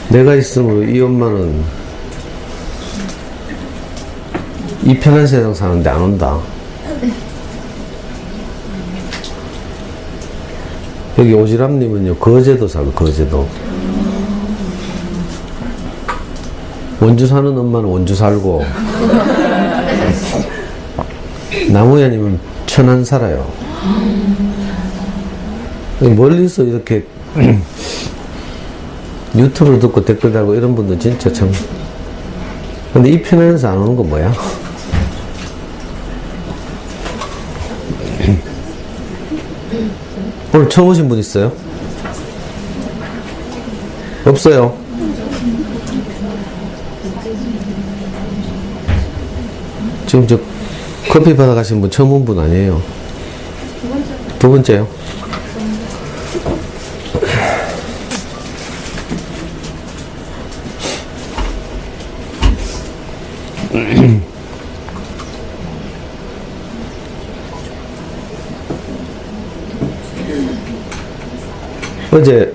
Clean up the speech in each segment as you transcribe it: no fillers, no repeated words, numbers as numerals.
내가 있으면 이 엄마는 이 편한 세상 사는데 안 온다. 여기 오지랖님은요, 거제도 살고, 거제도. 원주 사는 엄마는 원주 살고, 나무야님은 천안 살아요. 멀리서 이렇게 유튜브를 듣고 댓글 달고 이런 분들 진짜 참. 근데 이 편에서 안 오는 건 뭐야? 오늘 처음 오신 분 있어요? 없어요? 지금 저 커피 받아가신 분 처음 온 분 아니에요? 두 번째요? 어제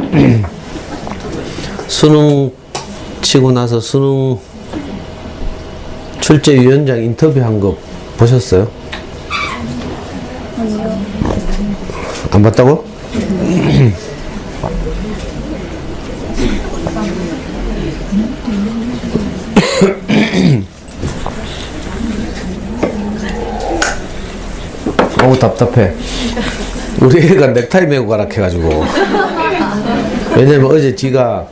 수능 치고 나서 수능 출제위원장 인터뷰한 거 보셨어요? 아니요. 안 봤다고? 어우 답답해. 우리 애가 넥타이 메고 가라 해가지고. 왜냐면 어제 지가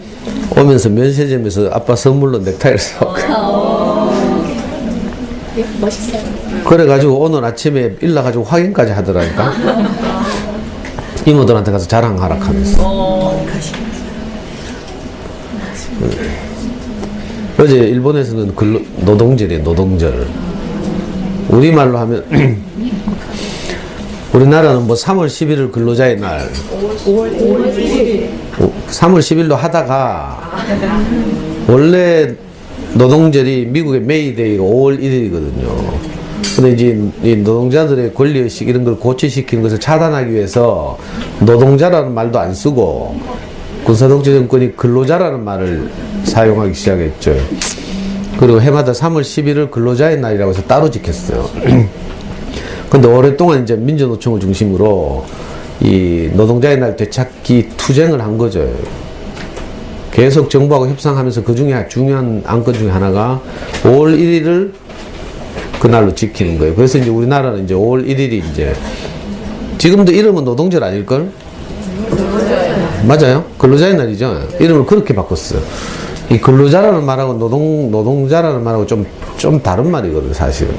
오면서 면세점에서 아빠 선물로 넥타이를 사왔거든. 멋있어요. 그래가지고 오늘 아침에 일나가지고 확인까지 하더라니까. 이모들한테 가서 자랑하라 하면서. 어제 일본에서는 노동절이에요, 노동절. 우리말로 하면 우리나라는 뭐 3월 11일 근로자의 날 5월 1일 3월 10일로 하다가 원래 노동절이 미국의 메이데이가 5월 1일이거든요. 근데 이제 이 노동자들의 권리의식 이런 걸 고취시키는 것을 차단하기 위해서 노동자라는 말도 안 쓰고 군사독재 정권이 근로자라는 말을 사용하기 시작했죠. 그리고 해마다 3월 11일 근로자의 날이라고 해서 따로 지켰어요. 근데 오랫동안 이제 민주노총을 중심으로 이 노동자의 날 되찾기 투쟁을 한 거죠. 계속 정부하고 협상하면서 그 중에 중요한 안건 중에 하나가 5월 1일을 그날로 지키는 거예요. 그래서 이제 우리나라는 이제 5월 1일이 이제 지금도 이름은 노동절 아닐걸? 맞아요. 근로자의 날이죠. 이름을 그렇게 바꿨어요. 이 근로자라는 말하고 노동자라는 말하고 좀 다른 말이거든요, 사실은.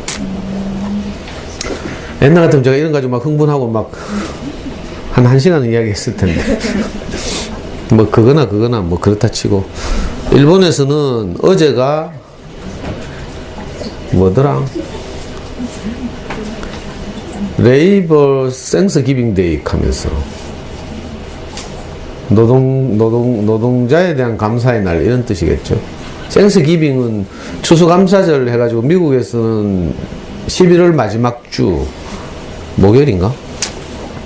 옛날 같으면 제가 이런 가지고 막 흥분하고 막 한 1시간은 이야기 했을 텐데. 뭐 그거나 뭐 그렇다 치고. 일본에서는 어제가 뭐더라? 레이버 생스 기빙 데이 하면서 노동자에 대한 감사의 날 이런 뜻이겠죠. 생스 기빙은 추수감사절 해가지고 미국에서는 11월 마지막 주 목요일인가?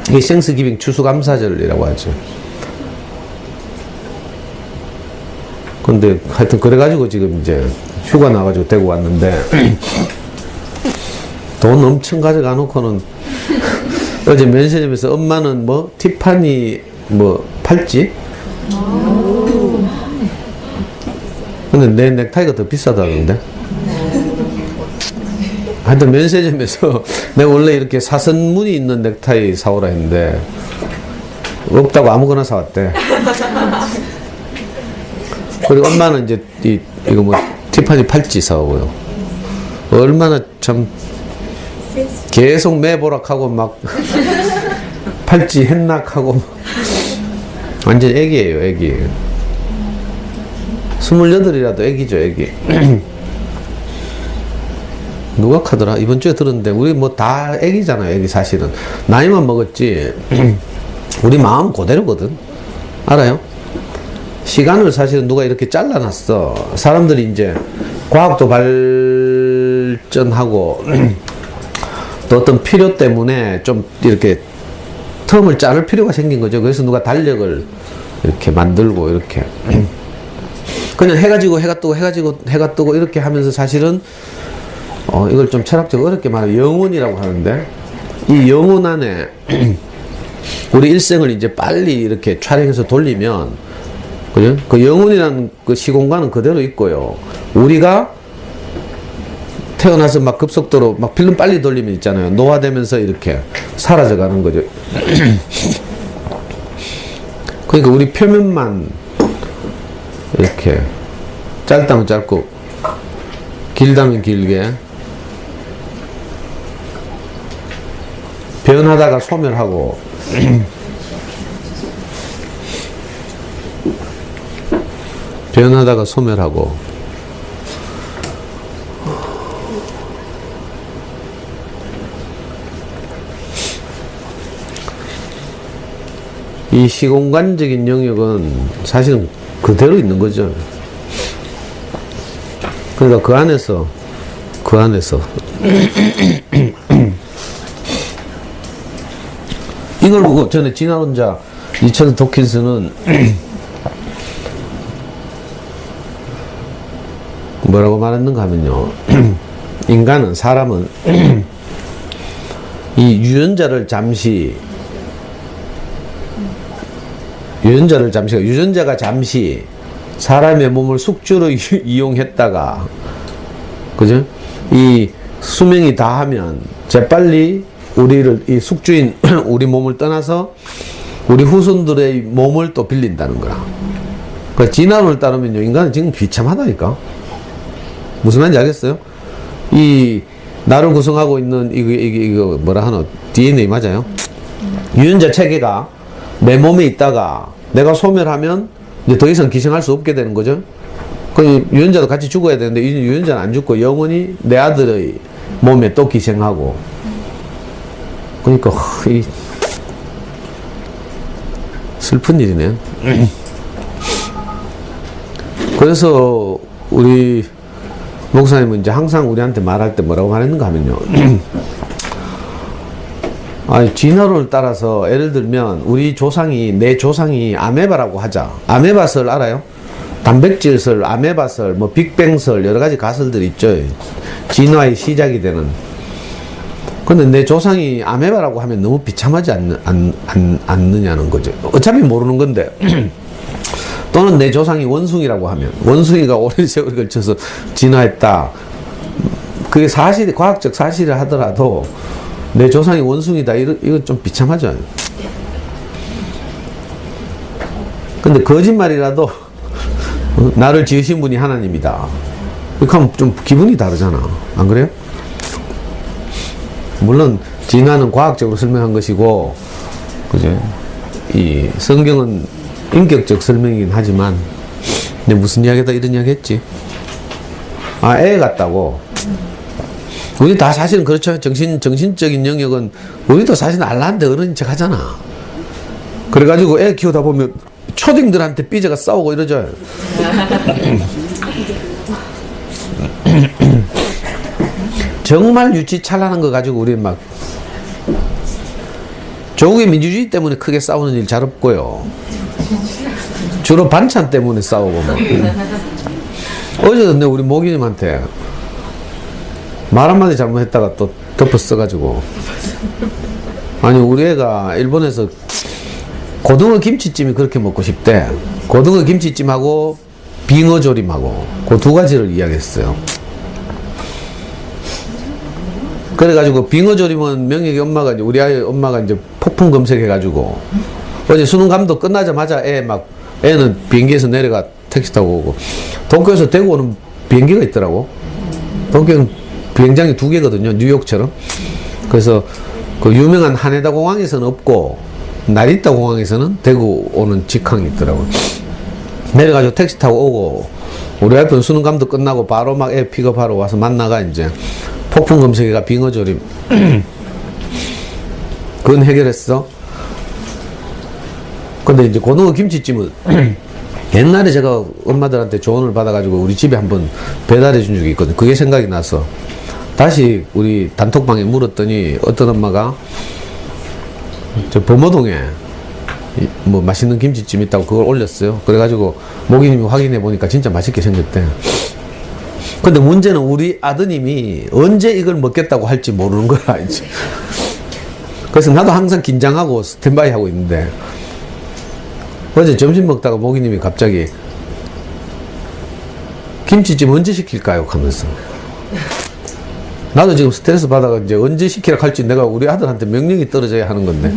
이게 생스 기빙 추수감사절이라고 하죠. 근데 하여튼 그래가지고 지금 이제 휴가 나가지고 대구 왔는데 돈 엄청 가져가 놓고는 어제 면세점에서 엄마는 뭐 티파니 뭐 팔찌? 근데 내 넥타이가 더 비싸다던데. 하여튼 면세점에서 내가 원래 이렇게 사선무늬 있는 넥타이 사오라 했는데 없다고 아무거나 사왔대. 그리고 엄마는 이제 이거 뭐 티파니 팔찌 사오고요. 얼마나 참 계속 매보락하고 막 팔찌 했낙하고 완전 애기예요, 애기. 28이라도 애기죠, 애기. 누가 카더라? 이번 주에 들었는데 우리 뭐 다 애기잖아요, 애기 사실은. 나이만 먹었지 우리 마음 그대로거든. 알아요? 시간을 사실은 누가 이렇게 잘라놨어. 사람들이 이제 과학도 발전하고 또 어떤 필요 때문에 좀 이렇게 텀을 자를 필요가 생긴 거죠. 그래서 누가 달력을 이렇게 만들고 이렇게 그냥 해가 지고 해가 뜨고 해가 지고 해가 뜨고 이렇게 하면서 사실은 이걸 좀 철학적으로 어렵게 말하면 영혼이라고 하는데 이 영혼 안에 우리 일생을 이제 빨리 이렇게 촬영해서 돌리면 그죠? 그 영혼이라는 그 시공간은 그대로 있고요. 우리가 태어나서 막 급속도로 막 필름 빨리 돌리면 있잖아요. 노화되면서 이렇게 사라져 가는 거죠. 그러니까 우리 표면만 이렇게 짧다면 짧고 길다면 길게 변하다가 소멸하고 변하다가 소멸하고 이 시공간적인 영역은 사실은 그대로 있는 거죠. 그러니까 그 안에서 이걸 보고 전에 진화론자 리처드 도킨스는 뭐라고 말했는가 하면요. 인간은 사람은 이 유전자를 잠시 유전자가 잠시 사람의 몸을 숙주로 이용했다가 그죠? 이 수명이 다하면 재빨리 우리를 이 숙주인 우리 몸을 떠나서 우리 후손들의 몸을 또 빌린다는 거라. 그 진화론을 따르면요, 인간은 지금 비참하다니까. 무슨 말인지 알겠어요? 이 나를 구성하고 있는 이거 뭐라 하노? DNA 맞아요? 유전자 체계가 내 몸에 있다가 내가 소멸하면 이제 더 이상 기생할 수 없게 되는 거죠. 그 유전자도 같이 죽어야 되는데 이 유전자는 안 죽고 영원히 내 아들의 몸에 또 기생하고. 그러니까 이 슬픈 일이네요. 그래서 우리 목사님은 이제 항상 우리한테 말할 때 뭐라고 말했는가 하면요. 진화론을 따라서 예를 들면 내 조상이 아메바라고 하자. 아메바설 알아요? 단백질설, 아메바설, 뭐 빅뱅설 여러 가지 가설들이 있죠. 진화의 시작이 되는. 근데 내 조상이 아메바라고 하면 너무 비참하지 않느냐는 거죠. 어차피 모르는 건데. 또는 내 조상이 원숭이라고 하면 원숭이가 오랜 세월에 걸쳐서 진화했다. 그게 과학적 사실을 하더라도 내 조상이 원숭이다. 이건 좀 비참하죠. 근데 거짓말이라도 나를 지으신 분이 하나님이다. 그렇게 하면 좀 기분이 다르잖아. 안 그래요? 물론 진화는 과학적으로 설명한 것이고, 그죠? 이 성경은 인격적 설명이긴 하지만, 근데 무슨 이야기다 이런 이야기 했지? 애 같다고. 우리 다 사실은 그렇죠. 정신적인 영역은 우리도 사실 알란데 어른인 척 하잖아. 그래가지고 애 키우다 보면 초딩들한테 삐져가 싸우고 이러죠. 정말 유치찬란한 거 가지고 우리 막 조국의 민주주의 때문에 크게 싸우는 일 잘 없고요. 주로 반찬 때문에 싸우고 막. 어제도 내 우리 모기님한테 말 한마디 잘못했다가 또 덮어 써가지고. 아니 우리 애가 일본에서 고등어 김치찜이 그렇게 먹고 싶대. 고등어 김치찜하고 빙어 조림하고 그 두 가지를 이야기했어요. 그래가지고 빙어 조림은 명혁이 엄마가 우리 아이 엄마가 이제 폭풍 검색해가지고 어제 수능 감독 끝나자마자 애는 비행기에서 내려가 택시 타고 오고 도쿄에서 대구 오는 비행기가 있더라고. 도쿄는 비행장이 2개거든요. 뉴욕처럼. 그래서 그 유명한 하네다 공항에서는 없고 나리타 공항에서는 대구 오는 직항이 있더라고. 내려가지고 택시 타고 오고 우리 와이프는 수능 감독 끝나고 바로 막 애 픽업하러 와서 만나가 이제 폭풍 검색해가 빙어조림 그건 해결했어. 근데 이제 고등어 김치찜은 옛날에 제가 엄마들한테 조언을 받아가지고 우리 집에 한번 배달해 준 적이 있거든. 그게 생각이 나서 다시 우리 단톡방에 물었더니 어떤 엄마가 저 범어동에 뭐 맛있는 김치찜 있다고 그걸 올렸어요. 그래가지고 모기님이 확인해 보니까 진짜 맛있게 생겼대. 근데 문제는 우리 아드님이 언제 이걸 먹겠다고 할지 모르는 거야, 이제. 그래서 나도 항상 긴장하고 스탠바이 하고 있는데, 어제 점심 먹다가 모기님이 갑자기 김치찜 언제 시킬까요? 하면서. 나도 지금 스트레스 받아가 이제 언제 시키라 할지 내가 우리 아들한테 명령이 떨어져야 하는 건데,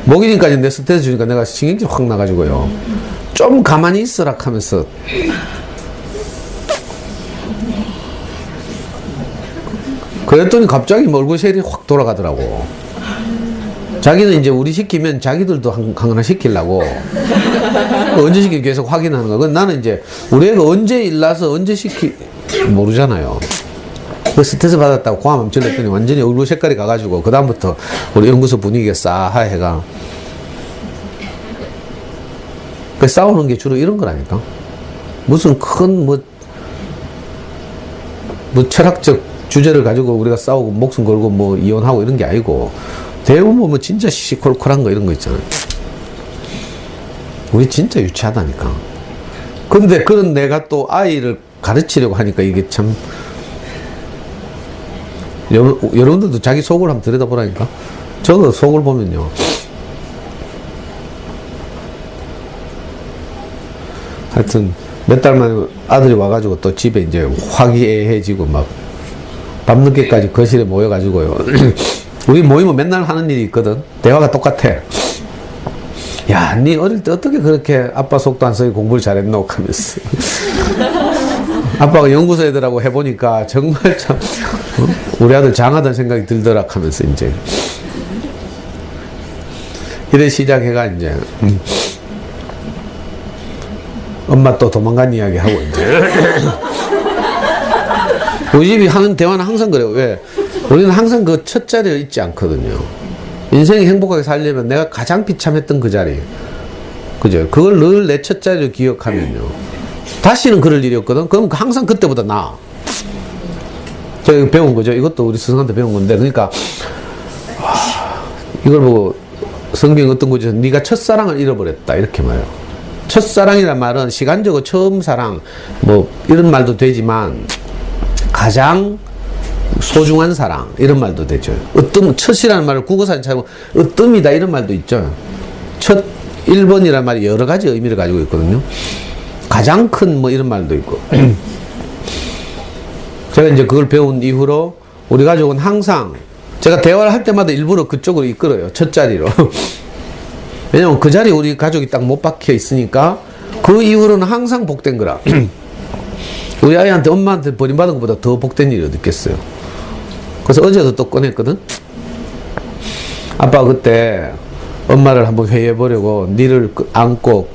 모기님까지 내 스트레스 주니까 내가 신경질 확 나가지고요. 좀 가만히 있어라 하면서. 그랬더니 갑자기 얼굴색이 확 돌아가더라고. 자기는 이제 우리 시키면 자기들도 하나 시키려고. 언제 시킬지 계속 확인하는 거야. 나는 이제 우리 애가 언제 일나서 언제 모르잖아요. 그 스트레스 받았다고 고함 질렀더니 완전히 얼굴 색깔이 가가지고 그다음부터 우리 연구소 분위기가 싸해가. 그 싸우는 게 주로 이런 거라니까. 무슨 큰 뭐 철학적 주제를 가지고 우리가 싸우고 목숨 걸고 뭐 이혼하고 이런 게 아니고 대부분 뭐 진짜 시시콜콜한 거 이런 거 있잖아요. 우리 진짜 유치하다니까. 근데 그런 내가 또 아이를 가르치려고 하니까 이게 참 여러분들도 자기 속을 한번 들여다보라니까. 저도 속을 보면요. 하여튼 몇 달 만에 아들이 와가지고 또 집에 이제 화기애애해지고 막 밤늦게까지 거실에 모여가지고요. 우리 모이면 맨날 하는 일이 있거든. 대화가 똑같아. 야, 니 어릴 때 어떻게 그렇게 아빠 속도 안 쓰고 공부를 잘했노? 하면서. 아빠가 연구소 애들하고 해보니까 정말 참, 우리 아들 장하다는 생각이 들더라 하면서 이제. 이래 시작해가 이제. 엄마 또 도망간 이야기 하고 이제. 우리 집이 하는 대화는 항상 그래요. 왜? 우리는 항상 그 첫 자리에 있지 않거든요. 인생이 행복하게 살려면 내가 가장 비참했던 그 자리. 그죠? 그걸 늘 내 첫 자리를 기억하면요. 다시는 그럴 일이 없거든? 그럼 항상 그때보다 나아. 제가 배운 거죠. 이것도 우리 스승한테 배운 건데. 그러니까, 이걸 보고 성경이 어떤 거죠? 네가 첫사랑을 잃어버렸다. 이렇게 말해요. 첫사랑이란 말은 시간적으로 처음 사랑, 뭐, 이런 말도 되지만, 가장 소중한 사랑 이런 말도 되죠. 첫이라는 말을 국어사전 찾으면 으뜸이다 이런 말도 있죠. 첫 1번이라는 말이 여러 가지 의미를 가지고 있거든요. 가장 큰 뭐 이런 말도 있고. 제가 이제 그걸 배운 이후로 우리 가족은 항상 제가 대화를 할 때마다 일부러 그쪽으로 이끌어요. 첫 자리로. 왜냐면 그 자리에 우리 가족이 딱 못 박혀 있으니까 그 이후로는 항상 복된 거라. 우리 아이한테 엄마한테 버림받은 것보다 더 복된 일이 어디 있겠어요. 그래서 어제도 또 꺼냈거든. 아빠가 그때 엄마를 한번 회의해보려고 니를 안고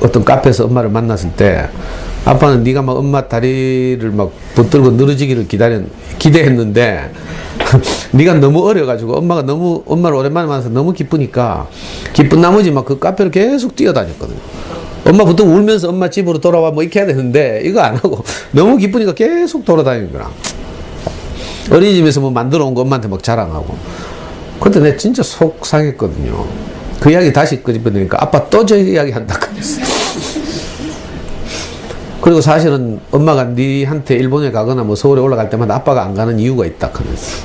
어떤 카페에서 엄마를 만났을 때 아빠는 네가 막 엄마 다리를 막 붙들고 늘어지기를 기대했는데 네가 너무 어려가지고 엄마가 너무 엄마를 오랜만에 만나서 너무 기쁘니까 기쁜 나머지 막 그 카페를 계속 뛰어다녔거든요. 엄마 보통 울면서 엄마 집으로 돌아와 뭐 이렇게 해야 되는데 이거 안 하고 너무 기쁘니까 계속 돌아다니는 거라. 어린이집에서 뭐 만들어 온 거 엄마한테 막 자랑하고. 근데 내가 진짜 속상했거든요. 그 이야기 다시 끄집어내니까 아빠 또 저 이야기 한다 그랬어. 그리고 사실은 엄마가 니한테 일본에 가거나 뭐 서울에 올라갈 때마다 아빠가 안 가는 이유가 있다 하면서.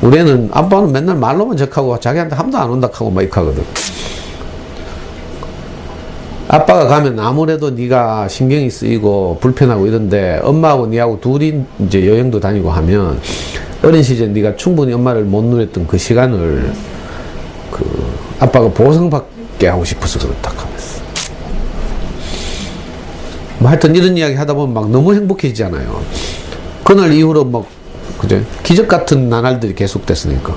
우리 애는 아빠는 맨날 말로만 적하고 자기한테 한 번도 안 온다 하고 막 이렇게 하거든. 아빠가 가면 아무래도 네가 신경이 쓰이고 불편하고 이런데 엄마하고 니하고 둘이 이제 여행도 다니고 하면 어린 시절 네가 충분히 엄마를 못 누렸던 그 시간을 그 아빠가 보상받게 하고 싶어서 그렇다 하면서. 뭐 하여튼 이런 이야기 하다 보면 막 너무 행복해지잖아요. 그날 이후로 막 그죠? 기적 같은 나날들이 계속됐으니까.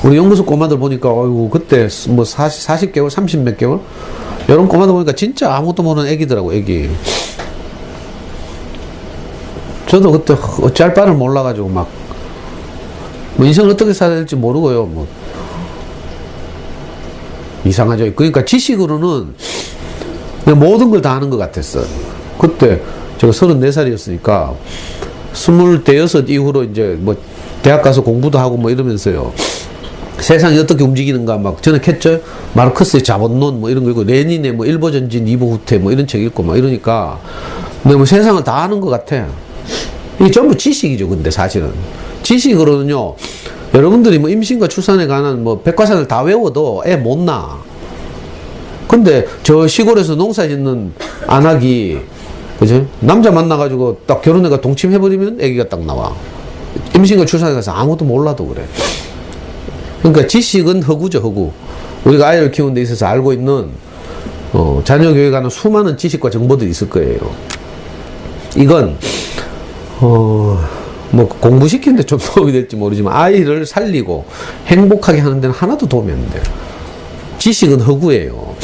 우리 연구소 꼬마들 보니까 어이구 그때 뭐 40개월 30 몇 개월 이런 꼬마들 보니까 진짜 아무것도 모르는 애기더라고. 애기. 저도 그때 어찌할 바를 몰라가지고 막 뭐 인생을 어떻게 살아야 될지 모르고요. 뭐 이상하죠. 그러니까 지식으로는 그냥 모든 걸 다 아는 것 같았어. 그때 제가 34살이었으니까 26 이후로 이제 뭐 대학 가서 공부도 하고 뭐 이러면서요. 세상이 어떻게 움직이는가 막 저는 했죠. 마르크스의 자본론 뭐 이런 거 읽고 레닌의 뭐 일보 전진 이보 후퇴 뭐 이런 책 읽고 막 이러니까 내가 뭐 세상을 다 아는 것 같아. 이게 전부 지식이죠. 근데 사실은 지식으로는요. 여러분들이 뭐 임신과 출산에 관한 뭐 백과사전을 다 외워도 애 못 낳아. 근데 저 시골에서 농사 짓는 안악이 그죠? 남자 만나가지고 딱 결혼해가 동침해버리면 애기가 딱 나와. 임신과 출산에 가서 아무도 몰라도 그래. 그러니까 지식은 허구죠, 허구. 우리가 아이를 키우는 데 있어서 알고 있는 자녀 교육에 관한 수많은 지식과 정보들이 있을 거예요. 이건 뭐 공부시키는데 좀 도움이 될지 모르지만 아이를 살리고 행복하게 하는 데는 하나도 도움이 안 돼요. 지식은 허구예요.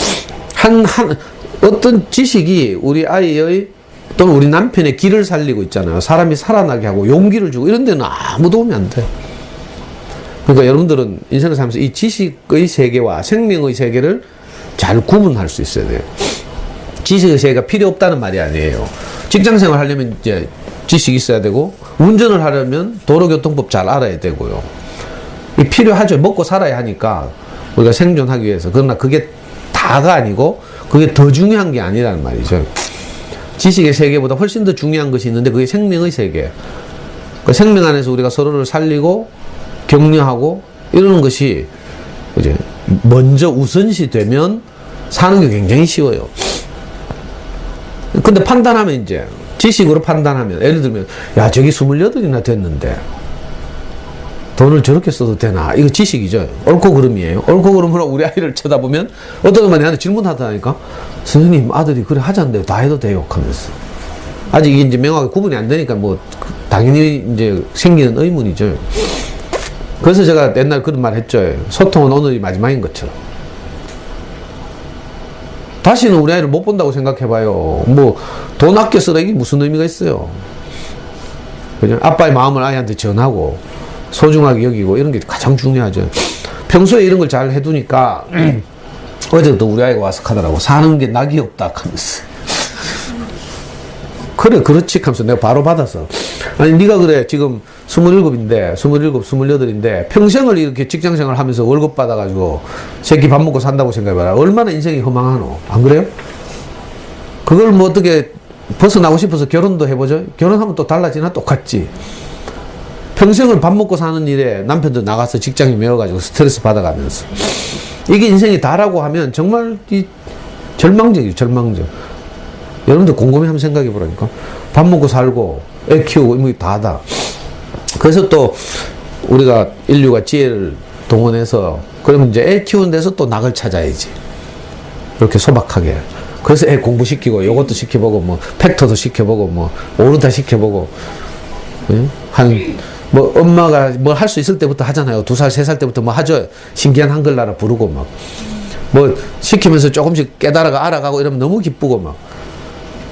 어떤 지식이 우리 아이의 또는 우리 남편의 길을 살리고 있잖아요. 사람이 살아나게 하고 용기를 주고 이런 데는 아무 도움이 안 돼. 그러니까 여러분들은 인생을 살면서 이 지식의 세계와 생명의 세계를 잘 구분할 수 있어야 돼요. 지식의 세계가 필요 없다는 말이 아니에요. 직장생활 하려면 이제 지식이 있어야 되고 운전을 하려면 도로교통법 잘 알아야 되고요. 이 필요하죠. 먹고 살아야 하니까 우리가 생존하기 위해서. 그러나 그게 다가 아니고 그게 더 중요한 게 아니라는 말이죠. 지식의 세계보다 훨씬 더 중요한 것이 있는데 그게 생명의 세계. 그 생명 안에서 우리가 서로를 살리고 격려하고 이러는 것이 이제 먼저 우선시 되면 사는 게 굉장히 쉬워요. 근데 판단하면 이제 지식으로 판단하면 예를 들면 야 저기 28이나 됐는데 돈을 저렇게 써도 되나? 이거 지식이죠. 옳고 그름이에요. 옳고 그름으로 우리 아이를 쳐다보면 어떤 엄마 내한테 질문하다니까 선생님 아들이 그래 하자는데 다 해도 돼요 하면서 아직 이게 이제 명확하게 구분이 안 되니까 뭐 당연히 이제 생기는 의문이죠. 그래서 제가 옛날 그런 말 했죠. 소통은 오늘이 마지막인 것처럼. 다시는 우리 아이를 못 본다고 생각해봐요. 뭐 돈 아껴 쓰라 이게 무슨 의미가 있어요. 그냥 아빠의 마음을 아이한테 전하고 소중하게 여기고 이런 게 가장 중요하죠. 평소에 이런 걸 잘 해두니까 어제도 우리 아이가 와서 하더라고. 사는 게 낙이 없다 하면서. 그래 그렇지 하면서 내가 바로 받아서 아니 네가 그래 지금 27인데 27, 28인데 평생을 이렇게 직장생활 하면서 월급 받아가지고 새끼 밥 먹고 산다고 생각해봐라. 얼마나 인생이 허망하노. 안 그래요? 그걸 뭐 어떻게 벗어나고 싶어서 결혼도 해보죠. 결혼하면 또 달라지나? 똑같지. 평생을 밥 먹고 사는 일에 남편도 나가서 직장에 매워가지고 스트레스 받아가면서 이게 인생이 다라고 하면 정말 이 절망적이에요. 절망적. 여러분들 곰곰이 한번 생각해 보라니까. 밥 먹고 살고 애 키우고 이게 다다. 그래서 또 우리가 인류가 지혜를 동원해서 그러면 이제 애 키우는 데서 또 낙을 찾아야지. 이렇게 소박하게. 그래서 애 공부시키고 요것도 시켜보고 뭐 팩터도 시켜보고 뭐 오르다 시켜보고 뭐 엄마가 뭐 할 수 있을 때부터 하잖아요. 2살, 3살 때부터 뭐 하죠. 신기한 한글나라 부르고 막 뭐 시키면서 조금씩 깨달아가 알아가고 이러면 너무 기쁘고 막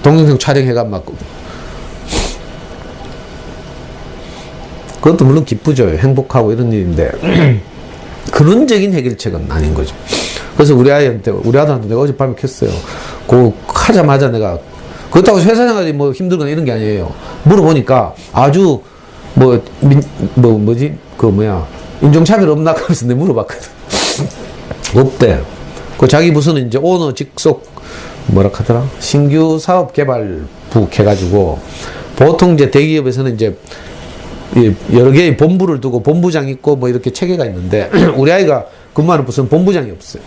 동영상 촬영해가 막 그것도 물론 기쁘죠. 행복하고 이런 일인데 근원적인 해결책은 아닌 거죠. 그래서 우리 아들한테 내가 어젯밤에 켰어요. 그거 하자마자 내가 그렇다고 회사 생활이 뭐 힘들거나 이런 게 아니에요. 물어보니까 아주 인종차별 없나 하면서 내가 물어봤거든. 없대. 그 자기 부서는 이제 오너 직속 뭐라 하더라? 신규 사업 개발부 해가지고 보통 이제 대기업에서는 이제 여러 개의 본부를 두고 본부장 있고 뭐 이렇게 체계가 있는데 우리 아이가 근무하는 부서는 본부장이 없어요.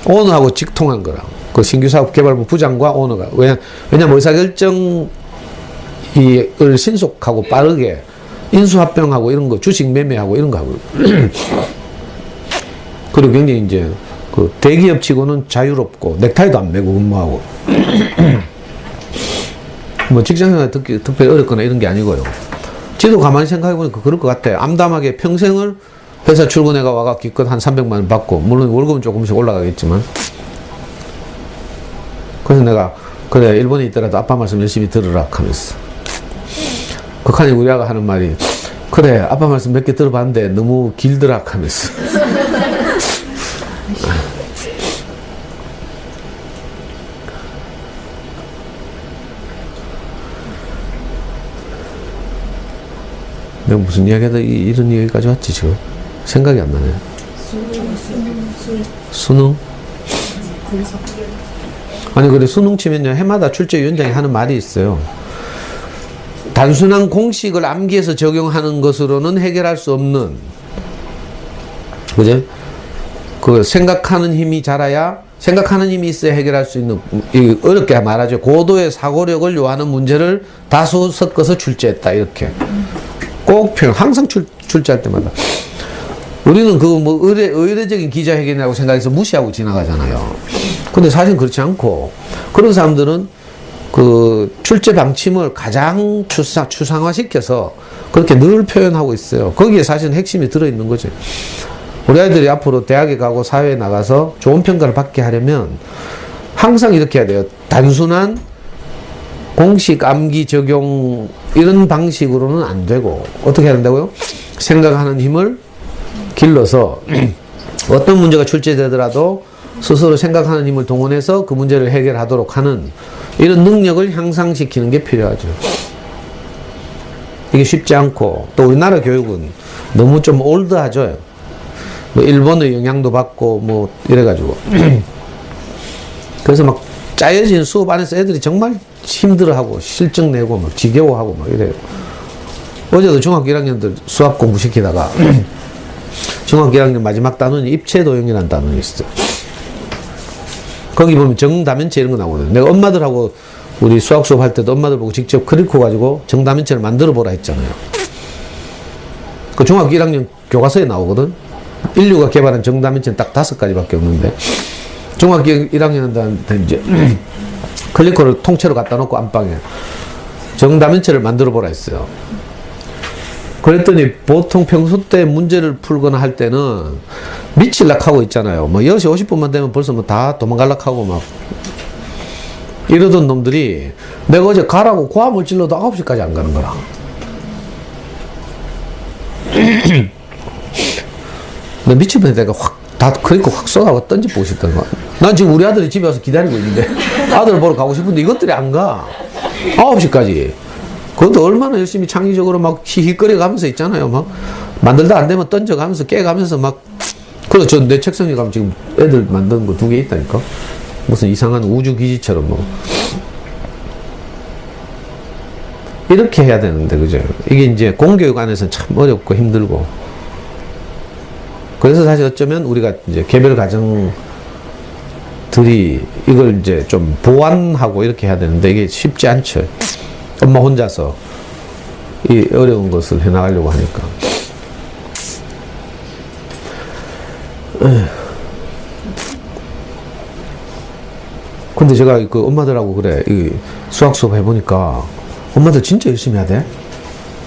오너하고 직통한 거라. 그 신규 사업 개발부 부장과 오너가. 왜냐면 의사결정을 신속하고 빠르게 인수합병하고 이런 거, 주식 매매하고 이런 거 하고. 그리고 굉장히 이제 그 대기업 치고는 자유롭고 넥타이도 안 매고 근무하고. 뭐 직장생활 특별히 어렵거나 이런 게 아니고요. 지도 가만히 생각해보니까 그럴 것 같아. 암담하게 평생을 회사 출근해가 와가 기껏 한 300만 원 받고, 물론 월급은 조금씩 올라가겠지만. 그래서 내가, 그래, 일본에 있더라도 아빠 말씀 열심히 들으라 하면서. 극한이 우리 아가 하는 말이, 그래, 아빠 말씀 몇 개 들어봤는데 너무 길더라 하면서. 내가 무슨 이야기하다 이런 얘기까지 왔지, 지금? 생각이 안 나네. 수능? 아니 그래 수능 치면요 해마다 출제위원장이 하는 말이 있어요. 단순한 공식을 암기해서 적용하는 것으로는 해결할 수 없는, 그죠? 그 생각하는 힘이 자라야, 생각하는 힘이 있어야 해결할 수 있는, 어렵게 말하죠. 고도의 사고력을 요하는 문제를 다수 섞어서 출제했다 이렇게 꼭 표현. 항상 출제할 때마다 우리는 그 뭐 의례적인 기자회견이라고 생각해서 무시하고 지나가잖아요. 근데 사실 그렇지 않고, 그런 사람들은 그 출제 방침을 가장 추상화시켜서 그렇게 늘 표현하고 있어요. 거기에 사실 핵심이 들어있는 거죠. 우리 아이들이 앞으로 대학에 가고 사회에 나가서 좋은 평가를 받게 하려면 항상 이렇게 해야 돼요. 단순한 공식 암기 적용 이런 방식으로는 안 되고, 어떻게 해야 된다고요? 생각하는 힘을 길러서 어떤 문제가 출제되더라도 스스로 생각하는 힘을 동원해서 그 문제를 해결하도록 하는 이런 능력을 향상시키는 게 필요하죠. 이게 쉽지 않고, 또 우리나라 교육은 너무 좀 올드하죠. 뭐 일본의 영향도 받고 뭐 이래가지고 그래서 막 짜여진 수업 안에서 애들이 정말 힘들어하고 실적 내고 막 지겨워하고 막 이래요. 어제도 중학교 1학년들 수학 공부 시키다가 중학교 1학년 마지막 단원이 입체도형이라는 단원이 있어요. 거기 보면 정다면체 이런 거 나오거든요. 내가 엄마들하고 우리 수학 수업 할 때도 엄마들 보고 직접 그리코 가지고 정다면체를 만들어 보라 했잖아요. 그 중학교 1학년 교과서에 나오거든. 인류가 개발한 정다면체는 딱 5가지밖에 없는데, 중학교 1학년한테 이제 클리코를 통째로 갖다 놓고 안방에 정다면체를 만들어 보라 했어요. 그랬더니 보통 평소 때 문제를 풀거나 할 때는 미칠락 하고 있잖아요. 뭐 10시 50분만 되면 벌써 뭐 다 도망갈락 하고 막 이러던 놈들이 내가 어제 가라고 고함을 질러도 9시까지 안 가는 거라. 나 미치면 내가 다 그리고 확 쏟아고 던져보고 싶다는 거야. 난 지금 우리 아들이 집에 와서 기다리고 있는데 아들을 보러 가고 싶은데 이것들이 안 가. 9시까지. 그것도 얼마나 열심히 창의적으로 막 히히거려 가면서 있잖아요. 막 만들다 안 되면 던져가면서 깨가면서 막. 그래서 저 내 책상에 가면 지금 애들 만든 거 2개 있다니까. 무슨 이상한 우주기지처럼 뭐. 이렇게 해야 되는데, 그죠? 이게 이제 공교육 안에서는 참 어렵고 힘들고. 그래서 사실 어쩌면 우리가 이제 개별 가정들이 이걸 이제 좀 보완하고 이렇게 해야 되는데 이게 쉽지 않죠. 엄마 혼자서 이 어려운 것을 해나가려고 하니까. 근데 제가 그 엄마들하고 그래, 이 수학 수업 해보니까 엄마들 진짜 열심히 하대.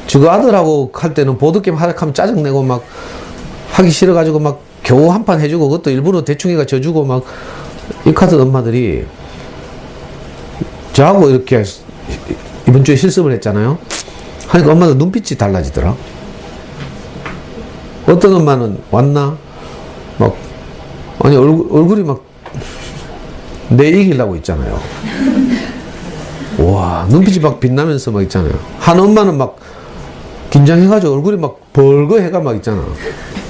지금 아들하고 할 때는 보드게임 하면 짜증내고 막 하기 싫어가지고 막 겨우 한 판 해주고 그것도 일부러 대충이가 져주고 막 이 카드 엄마들이 저하고 이렇게 이번 주에 실습을 했잖아요. 하니까 엄마들 눈빛이 달라지더라. 어떤 엄마는 왔나? 막 아니 얼굴이 막 내 이기려고 있잖아요. 와, 눈빛이 막 빛나면서 막 있잖아요. 한 엄마는 막 긴장해가지고 얼굴이 막 벌거해가 막 있잖아.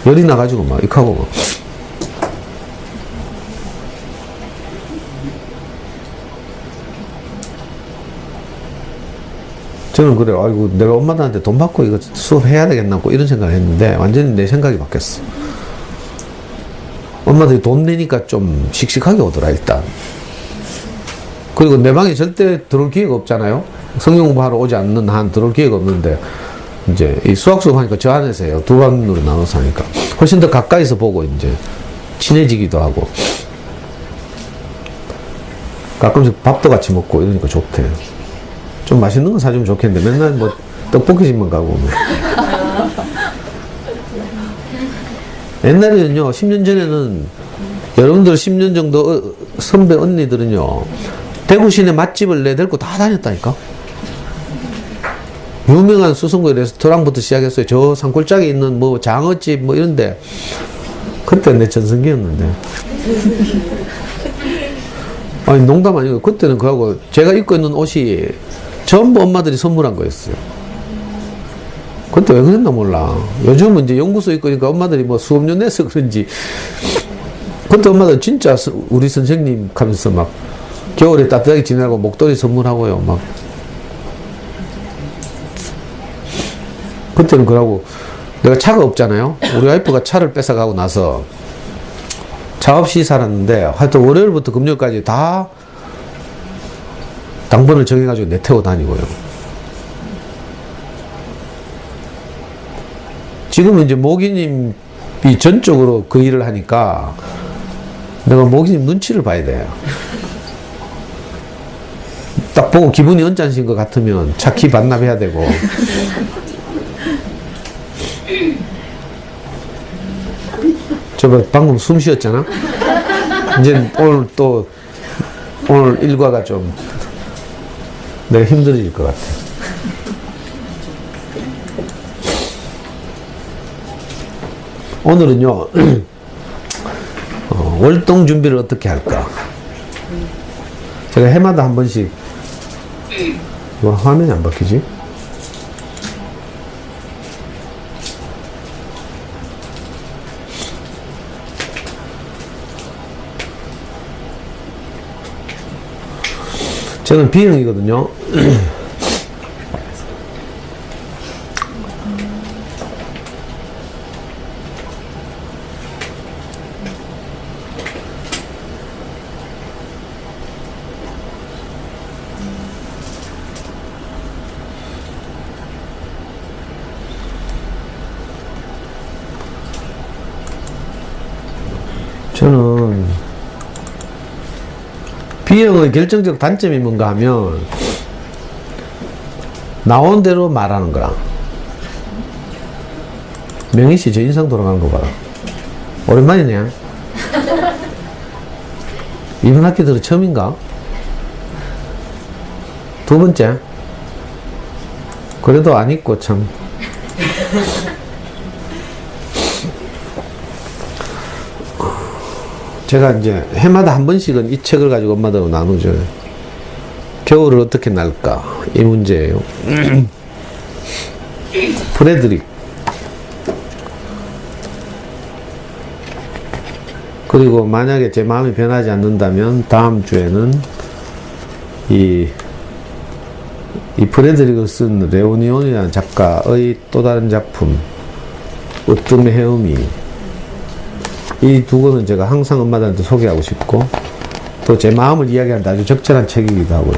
열이 나가지고 막 익하고 막. 저는 그래요. 아이고, 내가 엄마들한테 돈 받고 이거 수업해야 되겠나 고 이런 생각을 했는데 완전히 내 생각이 바뀌었어. 엄마들이 돈 내니까 좀 씩씩하게 오더라, 일단. 그리고 내 방에 절대 들어올 기회가 없잖아요. 성경 공부하러 오지 않는 한 들어올 기회가 없는데, 이제 이 수학 수업 하니까 저 안에서 해요. 두 반으로 나눠서 하니까. 훨씬 더 가까이서 보고 이제 친해지기도 하고. 가끔씩 밥도 같이 먹고 이러니까 좋대. 좀 맛있는 거 사주면 좋겠는데 맨날 뭐 떡볶이집만 가고 뭐. 옛날에는요, 10년 전에는 여러분들 10년 정도 선배 언니들은요, 대구 시내 맛집을 내데리고 다 다녔다니까. 유명한 수성구의 레스토랑부터 시작했어요. 저 산골짜기에 있는 뭐 장어집 뭐 이런데. 그때 내 전성기였는데. 아니 농담 아니고 그때는 그하고 제가 입고 있는 옷이 전부 엄마들이 선물한 거였어요. 그때 왜 그랬나 몰라. 요즘은 이제 연구소 있고 그러니까 엄마들이 뭐 수업료 내서 그런지. 그때 엄마들 진짜 우리 선생님 하면서 막 겨울에 따뜻하게 지내라고 목도리 선물하고요. 막. 그때는 그러고 내가 차가 없잖아요. 우리 와이프가 차를 뺏어가고 나서 차 없이 살았는데 하여튼 월요일부터 금요일까지 다 당번을 정해가지고 내 태워 다니고요. 지금은 이제 모기님이 전적으로 그 일을 하니까 내가 모기님 눈치를 봐야 돼요. 딱 보고 기분이 언짢으신 것 같으면 차 키 반납해야 되고. 저 방금 숨 쉬었잖아? 이제 오늘 일과가 좀 내가 힘들어질 것 같아. 오늘은요, 월동 준비를 어떻게 할까? 제가 해마다 한 번씩, 뭐 화면이 안 바뀌지? 저는 B형이거든요. 저는 B형의 결정적 단점이 뭔가 하면 나온 대로 말하는 거라. 명희씨 저 인상 돌아가는 거 봐라. 오랜만이네. 이번 학기 들어 처음인가? 두 번째? 그래도 안 있고 참. 제가 이제 해마다 한 번씩은 이 책을 가지고 엄마들하고 나누죠. 겨울을 어떻게 날까? 이 문제예요. 프레드릭. 그리고 만약에 제 마음이 변하지 않는다면 다음 주에는 이 프레드릭을 쓴 레오니온이라는 작가의 또 다른 작품 으뜸의 헤엄이, 이 두 권은 제가 항상 엄마들한테 소개하고 싶고 또 제 마음을 이야기하는 아주 적절한 책이기도 하고요.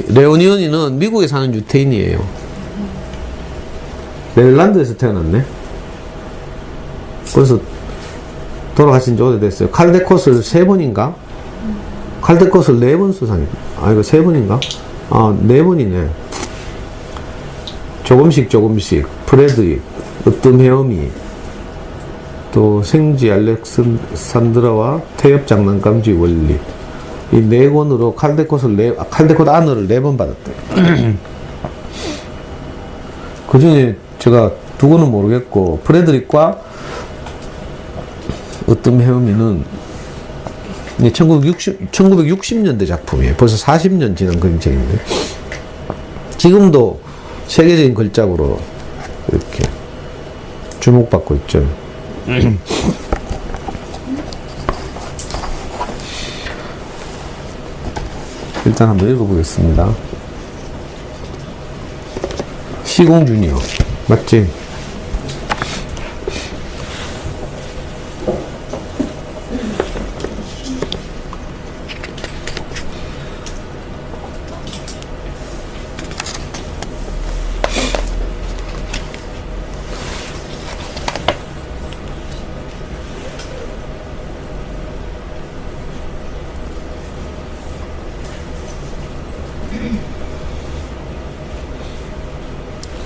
레오니온이는 미국에 사는 유태인이에요. 네덜란드에서 태어났네. 그래서 돌아가신 지 오래됐어요. 칼데콧을 3번인가? 칼데콧을 4번 수상했어요. 아, 이거 3번인가? 아, 4번이네. 조금씩. 프레드릭, 으뜸 헤엄이, 또 생쥐 알렉산드라와 태엽 장난감쥐 원리. 이 4권으로 칼데콧 아너를 4번 받았대요. 그 중에 제가 2권은 모르겠고, 프레드릭과 으뜸 헤엄이는 1960년대 작품이에요. 벌써 40년 지난 그림책인데 지금도 세계적인 걸작으로 이렇게 주목받고 있죠. 일단 한번 읽어보겠습니다. 시공준이요. 맞지?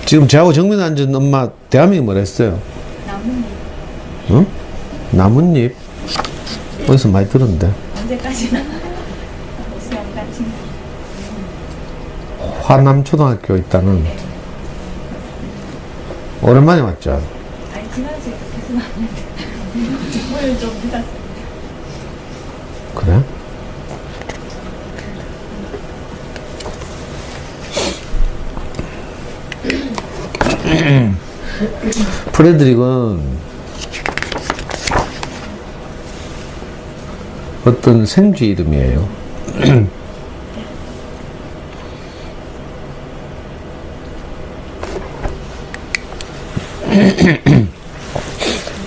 지금 저하고 정면 앉은 엄마 대화명이 뭐라 했어요? 나뭇잎. 응? 나뭇잎? 어디서 많이 들었는데? 언제까지나 수영까지. 화남초등학교 있다는. 오랜만에 왔죠? 아니 지난주에 계속 왔는데 오늘 좀 늦었어요. 그래? 프레드릭은 어떤 생쥐 이름이에요.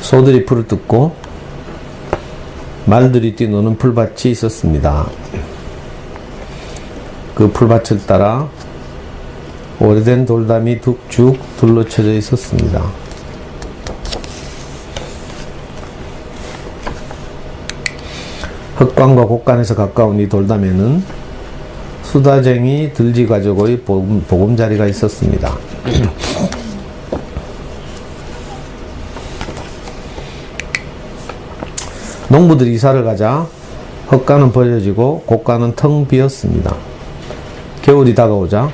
소들이 풀을 뜯고 말들이 뛰노는 풀밭이 있었습니다. 그 풀밭을 따라 오래된 돌담이 쭉 둘러쳐져 있었습니다. 흙관과 곡간에서 가까운 이 돌담에는 수다쟁이 들쥐가족의 보금자리가 있었습니다. 농부들이 이사를 가자 흙간은 버려지고 곡간은 텅 비었습니다. 겨울이 다가오자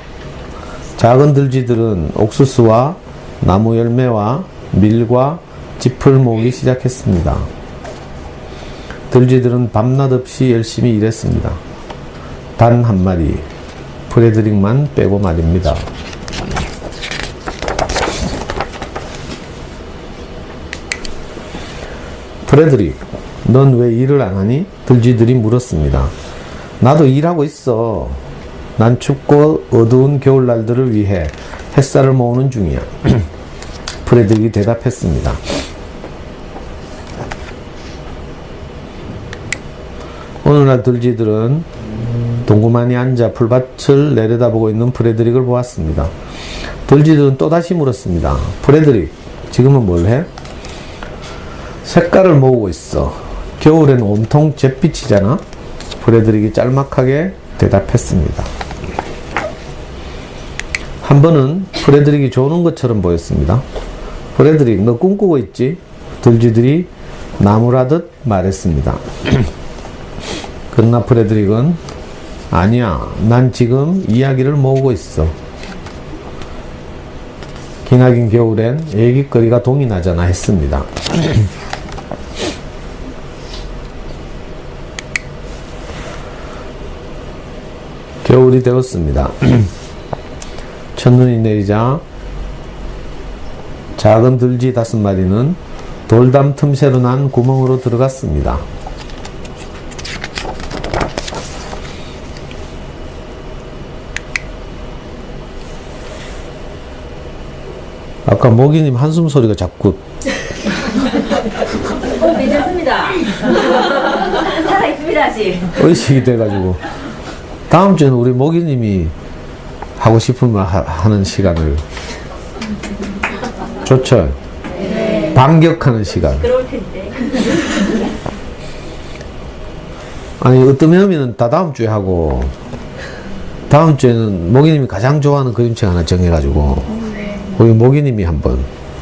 작은 들쥐들은 옥수수와 나무 열매와 밀과 짚을 모으기 시작했습니다. 들쥐들은 밤낮 없이 열심히 일했습니다. 단 한 마리, 프레드릭만 빼고 말입니다. 프레드릭, 넌 왜 일을 안 하니? 들쥐들이 물었습니다. 나도 일하고 있어. 난 춥고 어두운 겨울날들을 위해 햇살을 모으는 중이야. 프레드릭이 대답했습니다. 어느 날 들쥐들은 동그만히 앉아 풀밭을 내려다보고 있는 프레드릭을 보았습니다. 들쥐들은 또다시 물었습니다. 프레드릭, 지금은 뭘 해? 색깔을 모으고 있어. 겨울엔 온통 잿빛이잖아. 프레드릭이 짤막하게 대답했습니다. 한 번은 프레드릭이 조는 것처럼 보였습니다. 프레드릭, 너 꿈꾸고 있지? 들쥐들이 나무라듯 말했습니다. 그러나 프레드릭은 아니야, 난 지금 이야기를 모으고 있어. 기나긴 겨울엔 애기거리가 동이 나잖아 했습니다. 겨울이 되었습니다. 첫눈이 내리자 작은 들쥐 5마리는 돌담 틈새로 난 구멍으로 들어갔습니다. 아까 모기님 한숨 소리가 자꾸 괜찮습니다. 살아있습니다, 아직. 의식이 돼가지고 다음 주에는 우리 모기님이 하고 싶은 말 하는 시간을 좋죠? 네. 반격하는 시간. 그럴 텐데. 아니 어떤 면은 다 다음 주에 하고 다음 주에는 모기님이 가장 좋아하는 그림책 하나 정해가지고 우리 모기님이 한번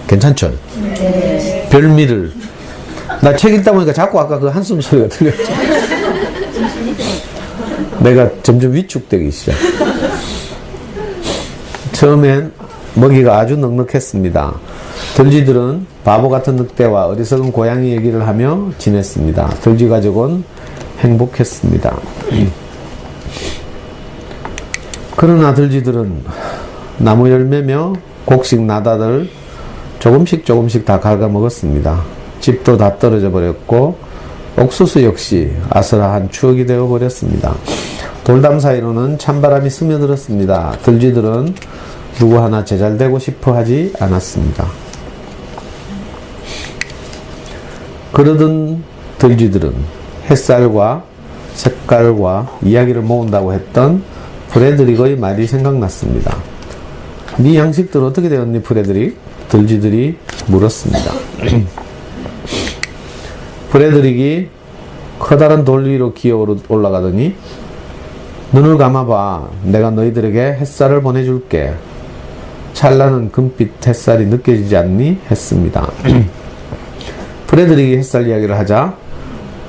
괜찮죠? 네. 별미를 나 책 읽다 보니까 자꾸 아까 그 한숨 소리가 들렸죠. 내가 점점 위축되기 시작. 처음엔 먹이가 아주 넉넉했습니다. 들쥐들은 바보 같은 늑대와 어리석은 고양이 얘기를 하며 지냈습니다. 들쥐 가족은 행복했습니다. 그러나 들쥐들은 나무 열매며 곡식 나다들 조금씩 다 갉아먹었습니다. 집도 다 떨어져 버렸고 옥수수 역시 아슬한 추억이 되어 버렸습니다. 돌담 사이로는 찬바람이 스며들었습니다. 들쥐들은 누구 하나 제잘되고 싶어 하지 않았습니다. 그러던 들쥐들은 햇살과 색깔과 이야기를 모은다고 했던 프레드릭의 말이 생각났습니다. 네 양식들 어떻게 되었니, 프레드릭? 들쥐들이 물었습니다. 프레드릭이 커다란 돌 위로 기어 올라가더니 눈을 감아봐. 내가 너희들에게 햇살을 보내줄게. 찬란한 금빛 햇살이 느껴지지 않니? 했습니다. 프레드릭이 햇살 이야기를 하자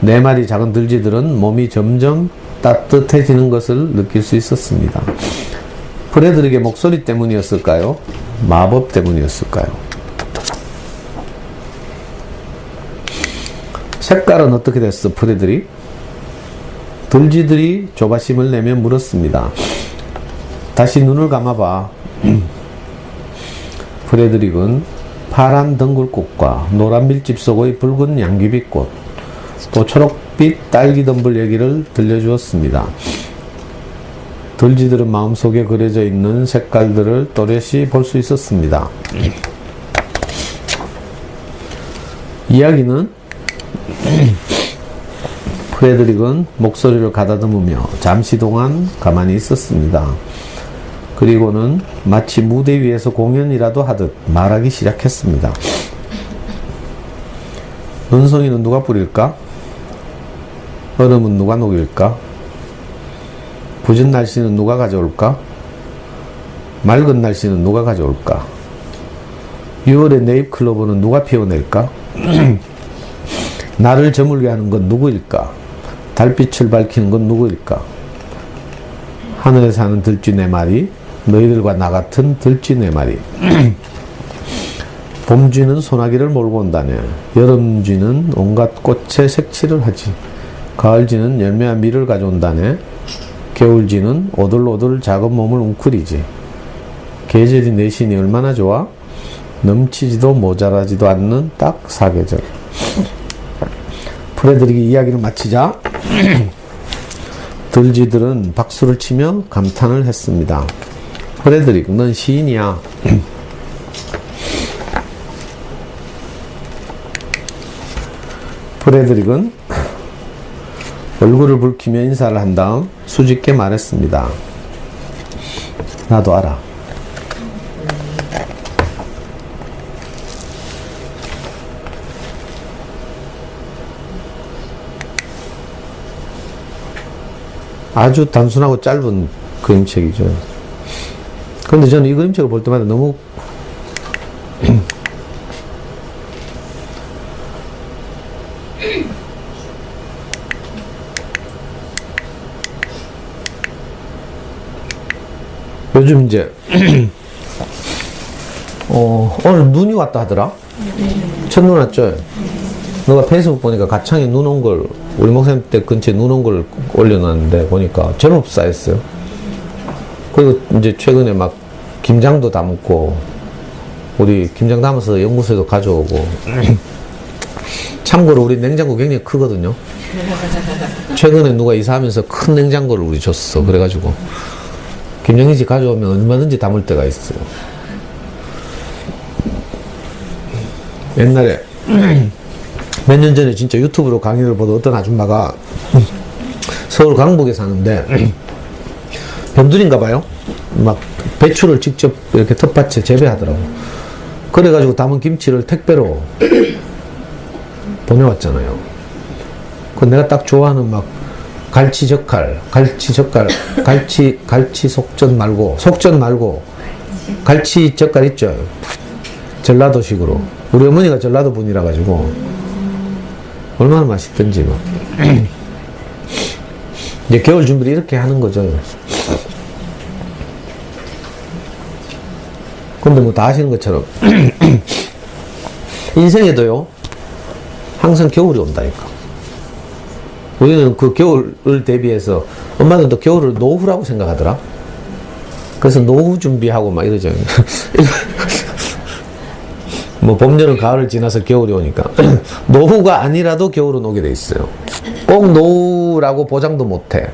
4마리 작은 들쥐들은 몸이 점점 따뜻해지는 것을 느낄 수 있었습니다. 프레드릭의 목소리 때문이었을까요? 마법 때문이었을까요? 색깔은 어떻게 됐어, 프레드릭? 들쥐들이 조바심을 내며 물었습니다. 다시 눈을 감아봐. 프레드릭은 파란 덩굴꽃과 노란 밀집 속의 붉은 양귀비꽃, 또 초록빛 딸기덤불 얘기를 들려주었습니다. 들쥐들은 마음속에 그려져 있는 색깔들을 또렷이 볼 수 있었습니다. 이야기는 프레드릭은 목소리를 가다듬으며 잠시 동안 가만히 있었습니다. 그리고는 마치 무대 위에서 공연이라도 하듯 말하기 시작했습니다. 눈송이는 누가 뿌릴까? 얼음은 누가 녹일까? 궂은 날씨는 누가 가져올까? 맑은 날씨는 누가 가져올까? 6월의 네잎클로버는 누가 피워낼까? 나를 저물게 하는 건 누구일까? 달빛을 밝히는 건 누구일까? 하늘에 사는 들쥐 4마리, 너희들과 나 같은 들쥐 4마리. 봄쥐는 소나기를 몰고 온다네. 여름쥐는 온갖 꽃에 색칠을 하지. 가을쥐는 열매와 밀을 가져온다네. 겨울쥐는 오들오들 작은 몸을 웅크리지. 계절이 내신이 얼마나 좋아? 넘치지도 모자라지도 않는 딱 4계절. 프레드릭이 이야기를 마치자 들쥐들은 박수를 치며 감탄을 했습니다. 프레드릭, 넌 시인이야. 프레드릭은 얼굴을 붉히며 인사를 한 다음 수줍게 말했습니다. 나도 알아. 아주 단순하고 짧은 그림책이죠. 그런데 저는 이 그림책을 볼 때마다 너무 요즘 이제 오늘 눈이 왔다 하더라. 첫눈 왔죠. 너가 페이스북 보니까 가창에 눈 온 걸, 우리 목사님 때 근처에 눈 온 걸 올려놨는데 보니까 제법 쌓였어요. 그리고 이제 최근에 막 김장도 담고, 우리 김장 담아서 연구소에도 가져오고. 참고로 우리 냉장고 굉장히 크거든요. 최근에 누가 이사하면서 큰 냉장고를 우리 줬어. 그래가지고 김장김치 가져오면 얼마든지 담을 때가 있어요. 옛날에 몇 년 전에 진짜 유튜브로 강의를 보던 어떤 아줌마가 서울 강북에 사는데 변두리인가 봐요. 막 배추를 직접 이렇게 텃밭에 재배하더라고. 그래가지고 담은 김치를 택배로 보내왔잖아요. 그 내가 딱 좋아하는 막 갈치 속전 말고 갈치 젓갈 있죠. 전라도식으로. 우리 어머니가 전라도 분이라 가지고 얼마나 맛있던지 막. 이제 겨울 준비를 이렇게 하는 거죠. 근데 뭐 다 아시는 것처럼 인생에도요 항상 겨울이 온다니까. 우리는 그 겨울을 대비해서 엄마는 또 겨울을 노후라고 생각하더라. 그래서 노후 준비하고 막 이러죠. 뭐 봄, 여름, 가을을 지나서 겨울이 오니까 노후가 아니라도 겨울은 오게 돼 있어요. 꼭 노후라고 보장도 못해.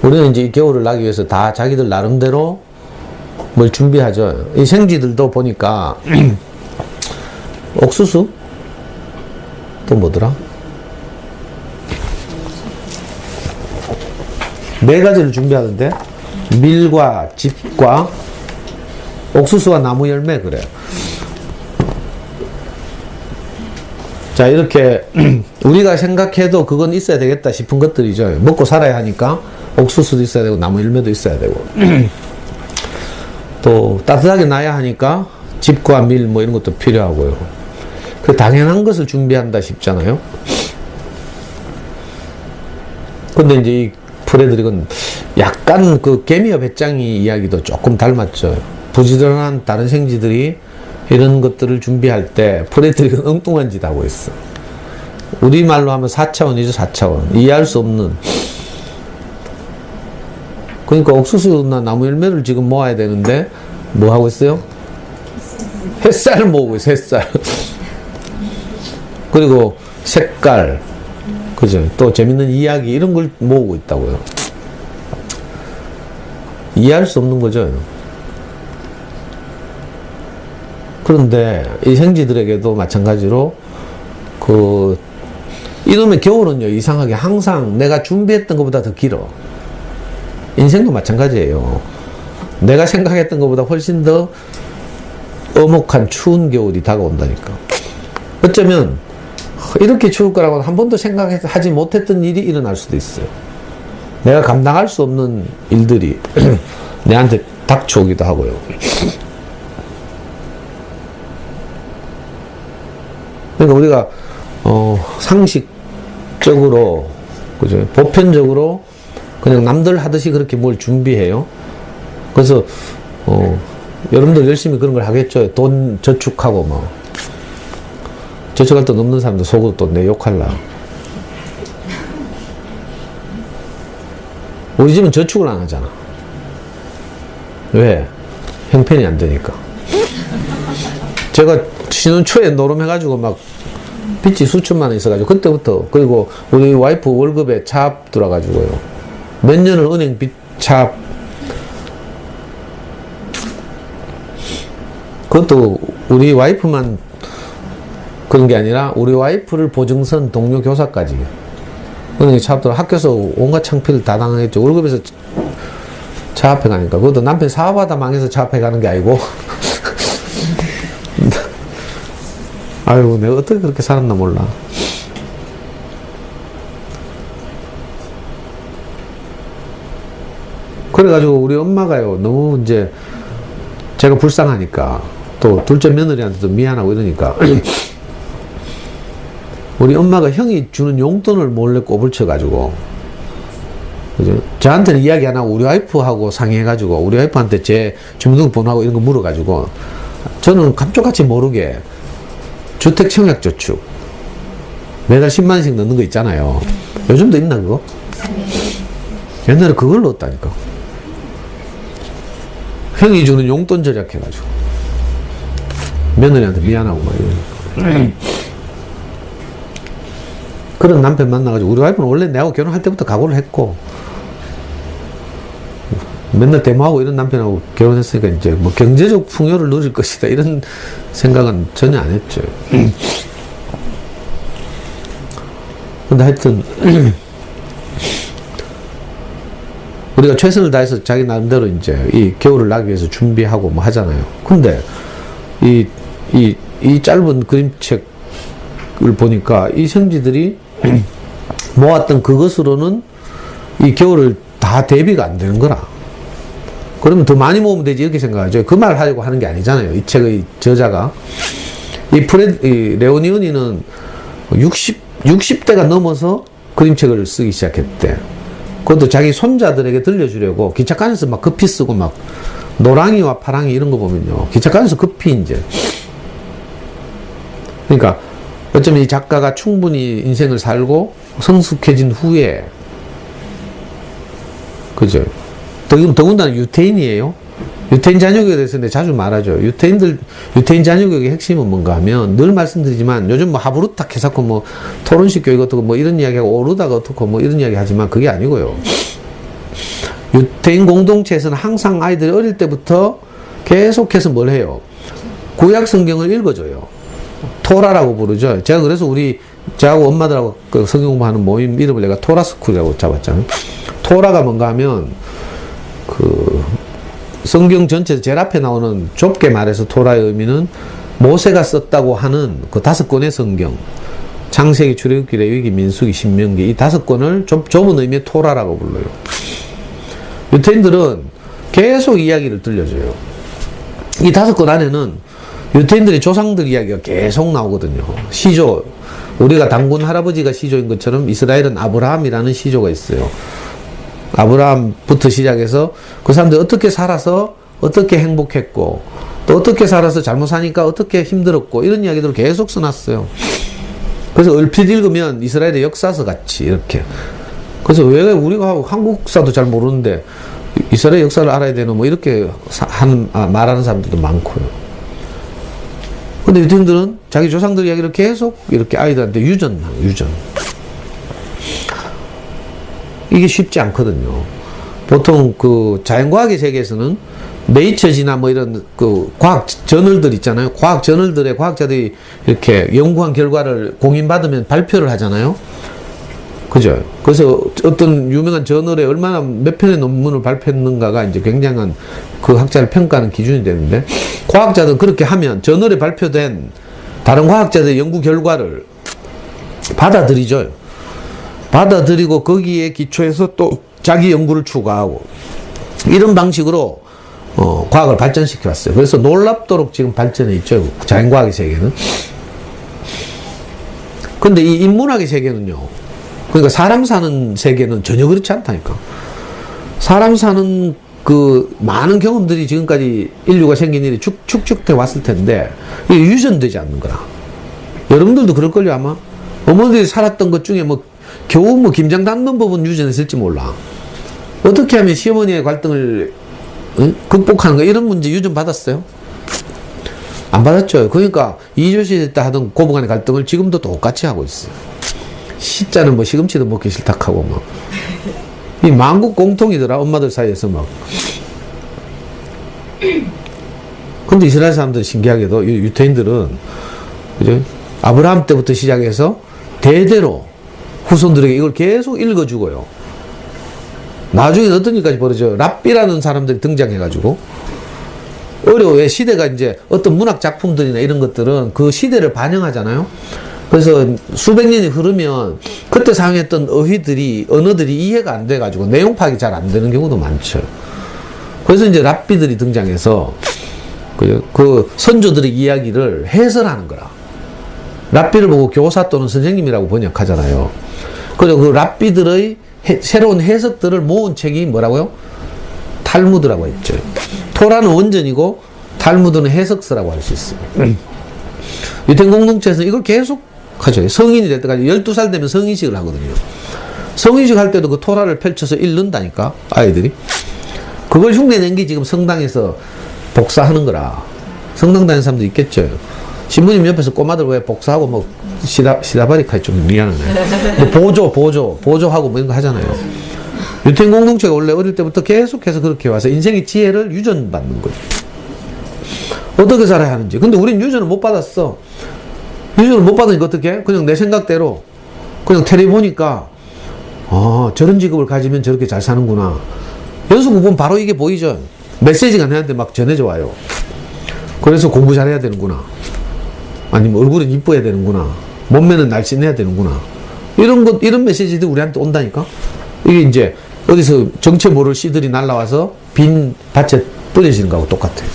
우리는 이제 이 겨울을 나기 위해서 다 자기들 나름대로 뭘 준비하죠. 이 생쥐들도 보니까 옥수수? 또 뭐더라? 4가지를 준비하는데 밀과 짚과 옥수수와 나무 열매 그래요. 자, 이렇게 우리가 생각해도 그건 있어야 되겠다 싶은 것들이죠. 먹고 살아야 하니까 옥수수도 있어야 되고 나무 열매도 있어야 되고 또 따뜻하게 놔야 하니까 짚과 밀 뭐 이런 것도 필요하고요. 그 당연한 것을 준비한다 싶잖아요. 근데 이제 이 프레드릭은 약간 그 개미와 배짱이 이야기도 조금 닮았죠. 부지런한 다른 생쥐들이 이런 것들을 준비할 때 프레드릭은 엉뚱한 짓 하고 있어. 우리말로 하면 4차원이죠, 4차원. 이해할 수 없는. 그러니까 옥수수나 나무 열매를 지금 모아야 되는데 뭐 하고 있어요? 햇살을 모으고 있어요. 햇살. 그리고 색깔, 그죠? 또 재밌는 이야기 이런 걸 모으고 있다고요. 이해할 수 없는 거죠. 그런데 이 생쥐들에게도 마찬가지로 이놈의 겨울은요, 이상하게 항상 내가 준비했던 것보다 더 길어. 인생도 마찬가지예요. 내가 생각했던 것보다 훨씬 더 엄혹한 추운 겨울이 다가온다니까. 어쩌면 이렇게 추울 거라고 한 번도 생각하지 못했던 일이 일어날 수도 있어요. 내가 감당할 수 없는 일들이 내한테 닥쳐오기도 하고요. 그러니까 우리가 상식적으로, 그죠? 보편적으로 그냥 남들 하듯이 그렇게 뭘 준비해요. 그래서 여러분들 열심히 그런 걸 하겠죠. 돈 저축하고 뭐 저축할 돈 없는 사람들 속으로 또 내 욕할라. 우리 집은 저축을 안 하잖아. 왜? 형편이 안 되니까. 제가 신혼 초에 노름해가지고 막 빚이 수천만 원 있어가지고 그때부터, 그리고 우리 와이프 월급에 차압 들어가지고요. 몇 년을 은행 빚 차압. 그것도 우리 와이프만 그런 게 아니라 우리 와이프를 보증선 동료 교사까지 은행에 차압 들어 학교에서 온갖 창피를 다 당했죠. 월급에서 차압해 가니까. 그것도 남편 사업하다 망해서 차압해 가는 게 아니고 아이고, 내가 어떻게 그렇게 살았나 몰라. 그래가지고 우리 엄마가요, 너무 이제 제가 불쌍하니까, 또 둘째 며느리한테도 미안하고 이러니까 우리 엄마가 형이 주는 용돈을 몰래 꼬불쳐가지고, 그죠? 저한테는 이야기 안 하고 우리 와이프하고 상의해가지고 우리 와이프한테 제 주민등록번호하고 이런 거 물어가지고, 저는 감쪽같이 모르게 주택청약저축 매달 10만원씩 넣는 거 있잖아요. 요즘도 있나 그거? 옛날에 그걸 넣었다니까. 형이 주는 용돈 절약해가지고 며느리한테 미안하고 막 이러니까. 그런 남편 만나가지고, 우리 와이프는 원래 내하고 결혼할 때부터 각오를 했고, 맨날 데모하고 이런 남편하고 결혼했으니까 이제 뭐 경제적 풍요를 누릴 것이다 이런 생각은 전혀 안 했죠. 근데 하여튼 우리가 최선을 다해서 자기 나름대로 이제 이 겨울을 나기 위해서 준비하고 뭐 하잖아요. 근데 이 짧은 그림책을 보니까 이 생쥐들이 모았던 그것으로는 이 겨울을 다 대비가 안 되는 거라. 그러면 더 많이 모으면 되지 이렇게 생각하죠. 그 말 하려고 하는 게 아니잖아요. 이 책의 저자가. 이 레오니은이는 60대가 넘어서 그림책을 쓰기 시작했대. 그것도 자기 손자들에게 들려주려고 기차칸에서 막 급히 쓰고, 막 노랑이와 파랑이 이런 거 보면요, 기차칸에서 급히 이제. 그러니까 어쩌면 이 작가가 충분히 인생을 살고 성숙해진 후에, 그죠? 더군다나 유태인이에요. 유태인 자녀교육에 대해서 내가 자주 말하죠. 유태인 자녀교육의 핵심은 뭔가 하면, 늘 말씀드리지만 요즘 뭐 하브루타 개사코 뭐 토론식 교육 어떻고 뭐 이런 이야기하고 오르다가 어떻고 뭐 이런 이야기 하지만 그게 아니고요. 유태인 공동체에서는 항상 아이들이 어릴 때부터 계속해서 뭘 해요? 구약 성경을 읽어줘요. 토라라고 부르죠. 제가 그래서 저하고 엄마들하고 그 성경 공부하는 모임 이름을 내가 토라스쿨이라고 잡았잖아요. 토라가 뭔가 하면, 성경 전체 제일 앞에 나오는, 좁게 말해서 토라의 의미는 모세가 썼다고 하는 그 5권의 성경, 창세기, 출애굽기, 레위기, 민수기, 신명기, 이 5권을 좁은 의미의 토라라고 불러요. 유태인들은 계속 이야기를 들려줘요. 이 5권 안에는 유태인들의 조상들 이야기가 계속 나오거든요. 시조, 우리가 단군 할아버지가 시조인 것처럼 이스라엘은 아브라함이라는 시조가 있어요. 아브라함부터 시작해서 그 사람들이 어떻게 살아서 어떻게 행복했고, 또 어떻게 살아서 잘못 사니까 어떻게 힘들었고, 이런 이야기들을 계속 써놨어요. 그래서 얼핏 읽으면 이스라엘의 역사서 같이 이렇게. 그래서 왜 우리가 한국사도 잘 모르는데 이스라엘 역사를 알아야 되는 뭐 이렇게 말하는 사람들도 많고요. 근데 유대인들은 자기 조상들 이야기를 계속 이렇게 아이들한테 유전. 이게 쉽지 않거든요. 보통 그 자연과학의 세계에서는 네이처지나 뭐 이런 그 과학 저널들 있잖아요. 과학 저널들의 과학자들이 이렇게 연구한 결과를 공인받으면 발표를 하잖아요. 그죠? 그래서 어떤 유명한 저널에 얼마나 몇 편의 논문을 발표했는가가 이제 굉장한 그 학자를 평가하는 기준이 되는데, 과학자들은 그렇게 하면 저널에 발표된 다른 과학자들의 연구 결과를 받아들이죠. 받아들이고 거기에 기초해서 또 자기 연구를 추가하고, 이런 방식으로 과학을 발전시켜 왔어요. 그래서 놀랍도록 지금 발전해 있죠. 자연과학의 세계는. 근데 이 인문학의 세계는요. 그러니까 사람 사는 세계는 전혀 그렇지 않다니까. 사람 사는 그 많은 경험들이 지금까지 인류가 생긴 일이 축축돼 왔을 텐데, 이게 유전되지 않는 거라. 여러분들도 그럴걸요, 아마. 어머니들이 살았던 것 중에 뭐 겨우 뭐 김장 담는 법은 유전했을지 몰라. 어떻게 하면 시어머니의 갈등을 극복하는 거, 이런 문제 유전 받았어요? 안 받았죠. 그러니까 이조시대 때 하던 고부간의 갈등을 지금도 똑같이 하고 있어요. 시자는 뭐 시금치도 먹기 싫다 하고 막. 이 만국 공통이더라, 엄마들 사이에서 막. 근데 이스라엘 사람들 신기하게도 유태인들은 그죠? 아브라함 때부터 시작해서 대대로 후손들에게 이걸 계속 읽어주고요. 나중에 어떤 일까지 벌어져요. 랍비라는 사람들이 등장해가지고, 왜 시대가 이제 어떤 문학 작품들이나 이런 것들은 그 시대를 반영하잖아요. 그래서 수백 년이 흐르면 그때 사용했던 언어들이 이해가 안 돼가지고 내용 파악이 잘 안 되는 경우도 많죠. 그래서 이제 랍비들이 등장해서 그 선조들의 이야기를 해설하는 거라. 랍비를 보고 교사 또는 선생님이라고 번역하잖아요. 그리고 그 랍비들의 새로운 해석들을 모은 책이 뭐라고요? 탈무드라고 했죠. 토라는 원전이고 탈무드는 해석서라고 할 수 있어요. 유태인 공동체에서 이걸 계속 하죠. 성인이 될 때까지 12살 되면 성인식을 하거든요. 성인식 할 때도 그 토라를 펼쳐서 읽는다니까, 아이들이. 그걸 흉내낸 게 지금 성당에서 복사하는 거라. 성당 다니는 사람도 있겠죠. 신부님 옆에서 꼬마들 왜 복사하고 뭐 시다바리카 좀 미안하네. 뭐 보조하고 뭐 이런 거 하잖아요. 유태인 공동체가 원래 어릴 때부터 계속해서 그렇게 와서 인생의 지혜를 유전받는 거죠. 어떻게 살아야 하는지. 근데 우린 유전을 못 받았어. 유전을 못 받으니까 어떻게? 그냥 내 생각대로 그냥 텔레비 보니까 저런 직업을 가지면 저렇게 잘 사는구나. 연수구 보면 바로 이게 보이죠. 메시지가 내한테 막 전해져 와요. 그래서 공부 잘해야 되는구나. 아니면 얼굴은 이뻐야 되는구나. 몸매는 날씬해야 되는구나. 이런 메시지들이 우리한테 온다니까? 이게 이제 어디서 정체 모를 씨들이 날라와서 빈 밭에 뿌려지는 거하고 똑같아요.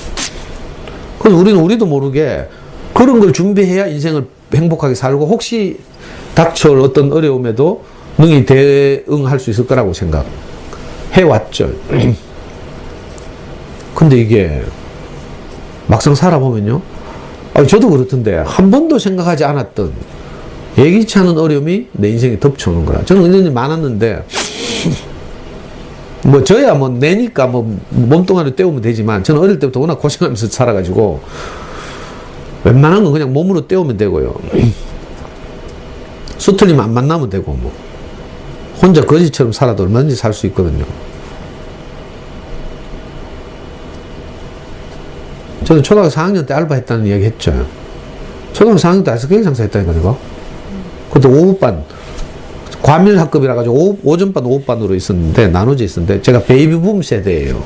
그래서 우리도 모르게 그런 걸 준비해야 인생을 행복하게 살고, 혹시 닥쳐올 어떤 어려움에도 능히 대응할 수 있을 거라고 생각해왔죠. 근데 이게 막상 살아보면요. 저도 그렇던데 한 번도 생각하지 않았던 예기치 않은 어려움이 내 인생에 덮쳐오는 거라. 저는 은연히 많았는데, 뭐 저야 뭐 내니까 뭐 몸뚱아리 때우면 되지만, 저는 어릴 때부터 워낙 고생하면서 살아가지고 웬만한 건 그냥 몸으로 때우면 되고요. 수틀림 안 만나면 되고, 뭐 혼자 거지처럼 살아도 얼마든지 살 수 있거든요. 저는 초등학교 4학년 때 알바했다는 이야기 했죠. 초등학교 4학년 때 아이스크림 장사 했다니까, 내가. 그때 오후반, 과밀학급이라 가지고 오전반, 오후반으로 있었는데, 나눠져 있었는데, 제가 베이비붐 세대예요.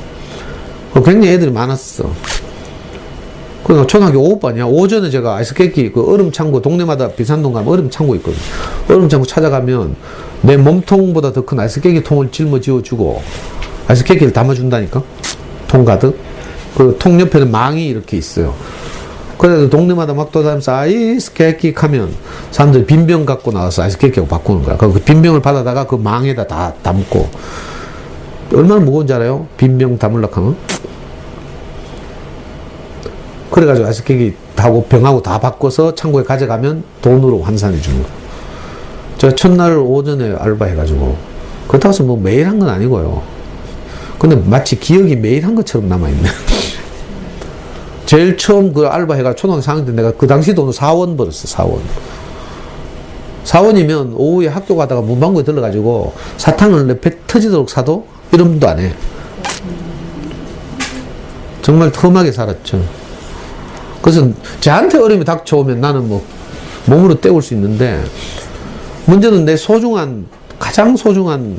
굉장히 애들이 많았어. 그러니까 초등학교 오후반이야. 오전에 제가 아이스케이크, 그 얼음창고, 동네마다 비산동 가면 얼음창고 있거든. 얼음창고 찾아가면 내 몸통보다 더 큰 아이스케이크 통을 짊어지어 주고, 아이스케이크를 담아준다니까? 통 가득. 그 통 옆에는 망이 이렇게 있어요. 그래서 동네마다 막 돌아다니면서 아이스케이크 하면 사람들이 빈병 갖고 나와서 아이스케이크하고 바꾸는 거야. 그 빈병을 받아다가 그 망에다 다 담고. 얼마나 무거운지 알아요? 빈병 담으려고 하면? 그래가지고 아이스케이크 하고 병하고 다 바꿔서 창고에 가져가면 돈으로 환산해 주는 거야. 제가 첫날 오전에 알바해가지고, 그렇다고 해서 뭐 매일 한 건 아니고요. 근데 마치 기억이 매일 한 것처럼 남아있네. 제일 처음 그 알바해가 초등학교 4학년 때 내가 그 당시 돈을 4원 벌었어, 4원. 4원이면 오후에 학교 가다가 문방구에 들러가지고 사탕을 내 배 터지도록 사도 1원도 안 해. 정말 험하게 살았죠. 그래서 저한테 어려움이 닥쳐오면 나는 뭐 몸으로 때울 수 있는데, 문제는 내 소중한, 가장 소중한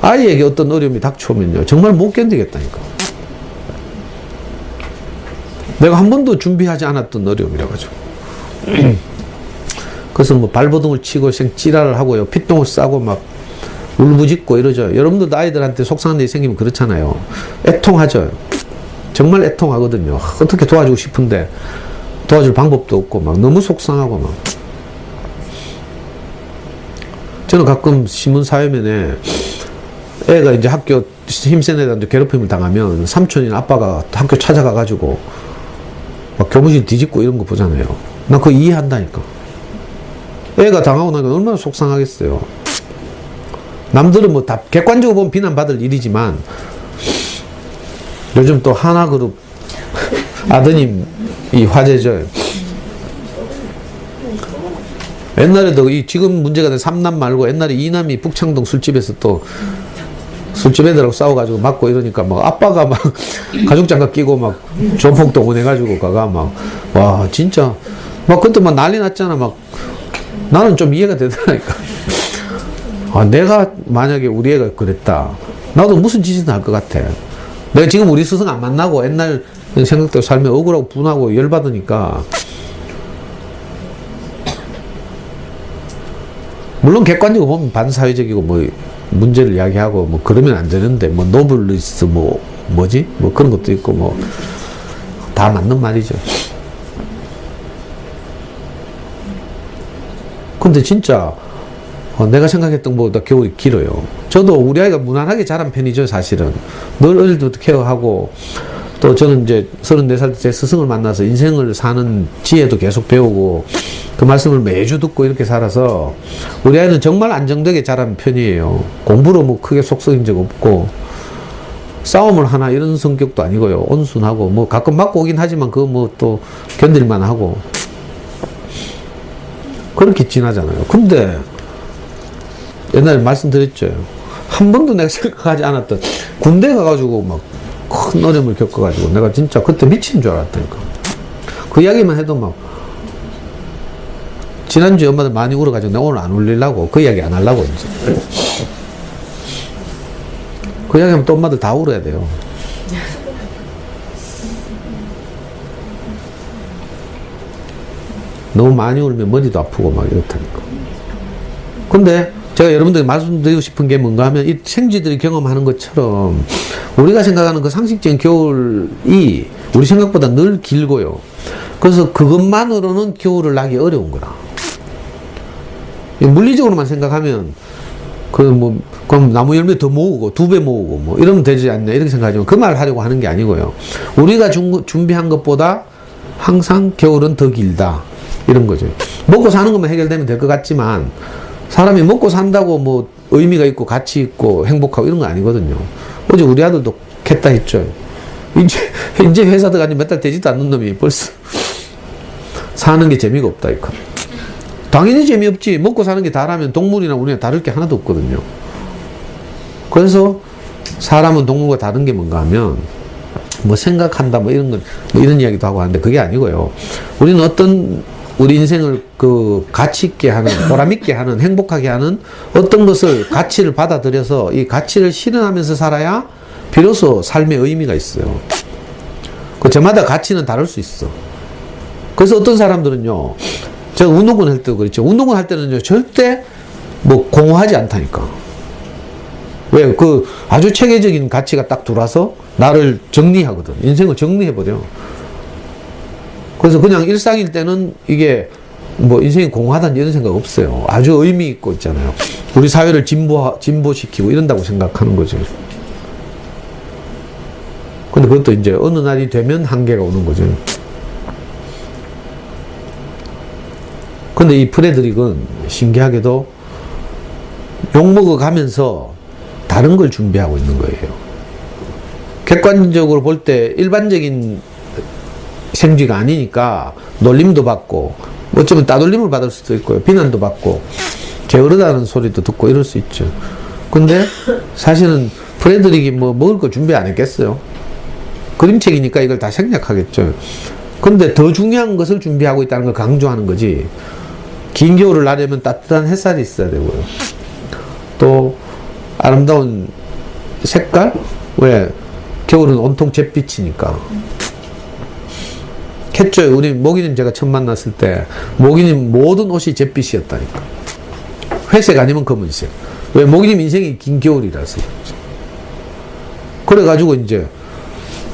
아이에게 어떤 어려움이 닥쳐오면요, 정말 못 견디겠다니까. 내가 한 번도 준비하지 않았던 어려움이라 가지고. 그래서 뭐 발버둥을 치고 찌랄을 하고요, 핏똥을 싸고 막 울부짖고 이러죠. 여러분들도 아이들한테 속상한 일이 생기면 그렇잖아요. 애통하죠. 정말 애통하거든요. 어떻게 도와주고 싶은데 도와줄 방법도 없고 막 너무 속상하고 막. 저는 가끔 신문 사회면에 애가 이제 학교 힘센 애들한테 괴롭힘을 당하면 삼촌이나 아빠가 학교 찾아가가지고 막 교무실 뒤집고 이런 거 보잖아요. 나 그거 이해한다니까. 애가 당하고 나니까 얼마나 속상하겠어요. 남들은 뭐 다 객관적으로 보면 비난받을 일이지만, 요즘 또 하나그룹 아드님이 화제죠. 옛날에도 이 지금 문제가 된 3남 말고 옛날에 2남이 북창동 술집에서 또 술집 애들하고 싸워가지고 맞고 이러니까 막 아빠가 막 가죽장갑 끼고 막 조폭 동원해가지고 가가 막, 와 진짜 막 그때 막 난리 났잖아. 막 나는 좀 이해가 되더라니까. 아, 내가 만약에 우리 애가 그랬다, 나도 무슨 짓이든 할 것 같아. 내가 지금 우리 스승 안 만나고 옛날 생각대로 살면 억울하고 분하고 열받으니까. 물론 객관적으로 보면 반사회적이고 뭐 문제를 이야기하고 뭐 그러면 안 되는데, 뭐 노블리스 뭐 뭐지 뭐 그런 것도 있고 뭐 다 맞는 말이죠. 근데 진짜 내가 생각했던 것보다 겨울이 길어요. 저도 우리 아이가 무난하게 자란 편이죠, 사실은. 늘 어릴 때부터 케어하고, 또 저는 이제 34살 때 제 스승을 만나서 인생을 사는 지혜도 계속 배우고 그 말씀을 매주 듣고 이렇게 살아서 우리 아이는 정말 안정되게 자란 편이에요. 공부로 뭐 크게 속 썩인 적 없고, 싸움을 하나 이런 성격도 아니고요. 온순하고, 뭐 가끔 맞고 오긴 하지만 그거 뭐 또 견딜만 하고 그렇게 지나잖아요. 근데 옛날에 말씀드렸죠. 한 번도 내가 생각하지 않았던, 군대 가가지고 막 큰 어려움을 겪어가지고 내가 진짜 그때 미친 줄 알았다니까. 그 이야기만 해도 막, 지난주에 엄마들 많이 울어가지고 내가 오늘 안 울리려고 그 이야기 안 하려고 이제. 그 이야기 하면 또 엄마들 다 울어야 돼요. 너무 많이 울면 머리도 아프고 막 이렇다니까. 근데 제가 여러분들에게 말씀드리고 싶은 게 뭔가 하면, 이 생쥐들이 경험하는 것처럼 우리가 생각하는 그 상식적인 겨울이 우리 생각보다 늘 길고요. 그래서 그것만으로는 겨울을 나기 어려운 거라. 물리적으로만 생각하면 그럼 나무 열매 더 모으고 2배 모으고 뭐 이러면 되지 않냐 이렇게 생각하지만, 그 말 하려고 하는 게 아니고요. 우리가 준비한 것보다 항상 겨울은 더 길다 이런 거죠. 먹고 사는 것만 해결되면 될 것 같지만, 사람이 먹고 산다고 뭐 의미가 있고 가치 있고 행복하고 이런 거 아니거든요. 어제 우리 아들도 겠다 했죠. 이제 회사 들어가니 몇 달 되지도 않는 놈이 벌써 사는 게 재미가 없다 이거. 당연히 재미없지. 먹고 사는 게 다라면 동물이나 우리랑 다를 게 하나도 없거든요. 그래서 사람은 동물과 다른 게 뭔가 하면, 뭐 생각한다 뭐 이런 건 뭐 이런 이야기도 하고 하는데, 그게 아니고요. 우리는 어떤 우리 인생을 그 가치 있게 하는, 보람 있게 하는, 행복하게 하는 어떤 것을, 가치를 받아들여서 이 가치를 실현하면서 살아야 비로소 삶의 의미가 있어요. 그 저마다 가치는 다를 수 있어. 그래서 어떤 사람들은요, 제가 운동권 할 때도 그랬죠. 운동권 할 때는요, 절대 뭐 공허하지 않다니까. 왜? 그 아주 체계적인 가치가 딱 들어와서 나를 정리하거든. 인생을 정리해버려. 그래서 그냥 일상일 때는 이게 뭐 인생이 공허하다는 이런 생각 없어요. 아주 의미 있고 있잖아요. 우리 사회를 진보시키고 이런다고 생각하는 거죠. 근데 그것도 이제 어느 날이 되면 한계가 오는 거죠. 근데 이 프레드릭은 신기하게도 욕먹어 가면서 다른 걸 준비하고 있는 거예요. 객관적으로 볼 때 일반적인 생쥐가 아니니까 놀림도 받고 어쩌면 따돌림을 받을 수도 있고요. 비난도 받고 게으르다는 소리도 듣고 이럴 수 있죠. 근데 사실은 프레드릭이 뭐 먹을 거 준비 안 했겠어요. 그림책이니까 이걸 다 생략하겠죠. 근데 더 중요한 것을 준비하고 있다는 걸 강조하는 거지. 긴 겨울을 나려면 따뜻한 햇살이 있어야 되고요. 또 아름다운 색깔? 왜? 겨울은 온통 잿빛이니까. 했죠. 우리 모기님 제가 처음 만났을 때 모기님 모든 옷이 잿빛이었다니까. 회색 아니면 검은색. 왜? 모기님 인생이 긴 겨울이라서. 그래가지고 이제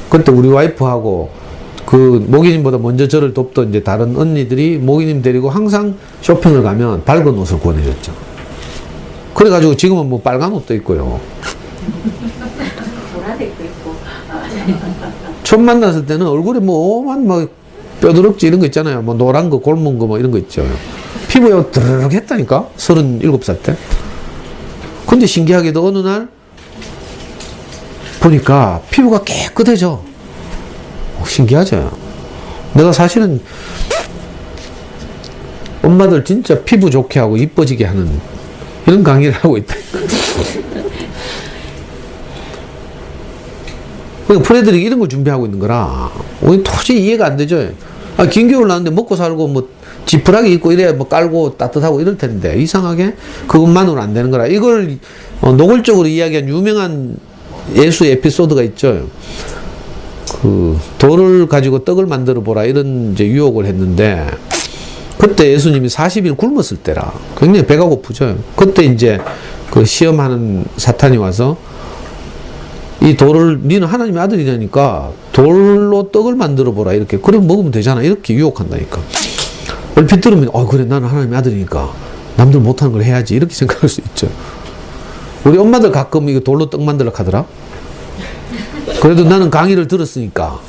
그때 우리 와이프하고 그 모기님보다 먼저 저를 돕던 이제 다른 언니들이 모기님 데리고 항상 쇼핑을 가면 밝은 옷을 권해줬죠. 그래가지고 지금은 뭐 빨간 옷도 있고요. 보라색도 있고. 처음 만났을 때는 얼굴에 뭐 오만 막 뼈드럭지 이런 거 있잖아요. 뭐 노란 거, 골문 거 뭐 이런 거 있죠. 피부에 드르륵 했다니까? 37살 때. 근데 신기하게도 어느 날 보니까 피부가 깨끗해져. 신기하죠? 내가 사실은 엄마들 진짜 피부 좋게 하고 이뻐지게 하는 이런 강의를 하고 있다. 그러니까 프레드릭이 이런 걸 준비하고 있는 거라 도저히 이해가 안 되죠. 아, 긴 겨울 나는데 먹고 살고 뭐 지푸라기 입고 이래야 뭐 깔고 따뜻하고 이럴 텐데 이상하게 그것만으로 안 되는 거라. 이걸 노골적으로 이야기한 유명한 예수 에피소드가 있죠. 그 돌을 가지고 떡을 만들어 보라 이런 이제 유혹을 했는데 그때 예수님이 40일 굶었을 때라 굉장히 배가 고프죠. 그때 이제 그 시험하는 사탄이 와서 이 돌을 니는 하나님의 아들이라니까 돌로 떡을 만들어 보라 이렇게 그럼 먹으면 되잖아 이렇게 유혹한다니까. 얼핏 들으면 그래 나는 하나님의 아들이니까 남들 못하는 걸 해야지 이렇게 생각할 수 있죠. 우리 엄마들 가끔 이거 돌로 떡 만들라 하더라. 그래도 나는 강의를 들었으니까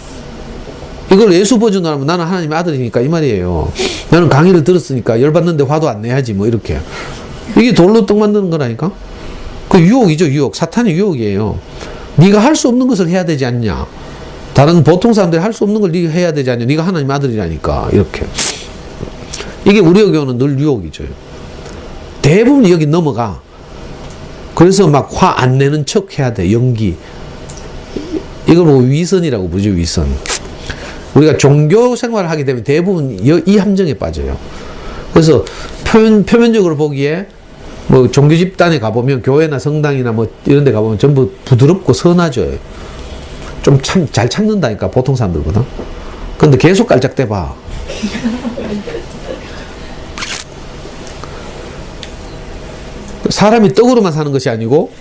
이걸 예수 버전으로 하면 나는 하나님의 아들이니까 이 말이에요. 나는 강의를 들었으니까 열받는데 화도 안 내야지 뭐 이렇게. 이게 돌로 떡 만드는 거라니까. 그 유혹이죠. 유혹. 사탄의 유혹이에요. 네가 할 수 없는 것을 해야 되지 않냐. 다른 보통 사람들이 할 수 없는 걸 네가 해야 되지 않냐. 네가 하나님의 아들이라니까 이렇게. 이게 우리 교회는 늘 유혹이죠. 대부분 여기 넘어가. 그래서 막 화 안 내는 척 해야 돼. 연기. 이걸 뭐 위선이라고 부르죠. 위선. 우리가 종교 생활을 하게 되면 대부분 이 함정에 빠져요. 그래서 표면적으로 보기에 뭐 종교 집단에 가보면 교회나 성당이나 뭐 이런 데 가보면 전부 부드럽고 선하죠. 좀 잘 참는다니까 보통 사람들보다. 근데 계속 깔짝대봐. 사람이 떡으로만 사는 것이 아니고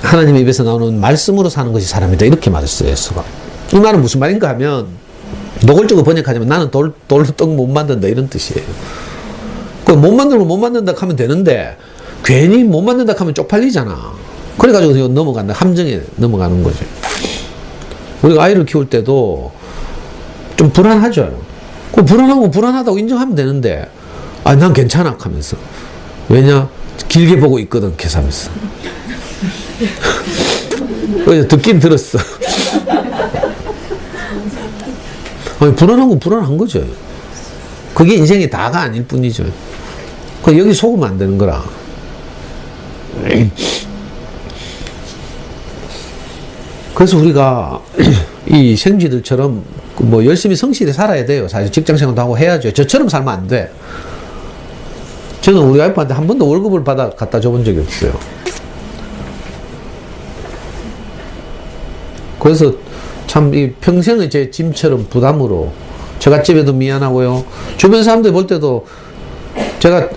하나님의 입에서 나오는 말씀으로 사는 것이 사람이다 이렇게 말했어요. 예수가. 이 말은 무슨 말인가 하면 노골적으로 번역하자면 나는 돌로 떡 못 만든다 이런 뜻이에요. 못 만들면 못 만든다 하면 되는데 괜히 못 만든다 하면 쪽팔리잖아. 그래가지고 넘어간다. 함정에 넘어가는 거죠. 우리가 아이를 키울 때도 좀 불안하죠. 그 불안하고 불안하다고 인정하면 되는데 난 괜찮아 하면서. 왜냐? 길게 보고 있거든 계산해서. 그래서 듣긴 들었어. 불안한 건 불안한 거죠. 그게 인생의 다가 아닐 뿐이죠. 여기 속으면 안 되는 거라. 그래서 우리가 이 생쥐들처럼 뭐 열심히 성실히 살아야 돼요. 사실 직장생활도 하고 해야죠. 저처럼 살면 안 돼. 저는 우리 와이프한테 한 번도 월급을 갖다 줘본 적이 없어요. 그래서 참 이 평생의 제 짐처럼 부담으로 저갓집에도 미안하고요. 주변 사람들 볼 때도 제가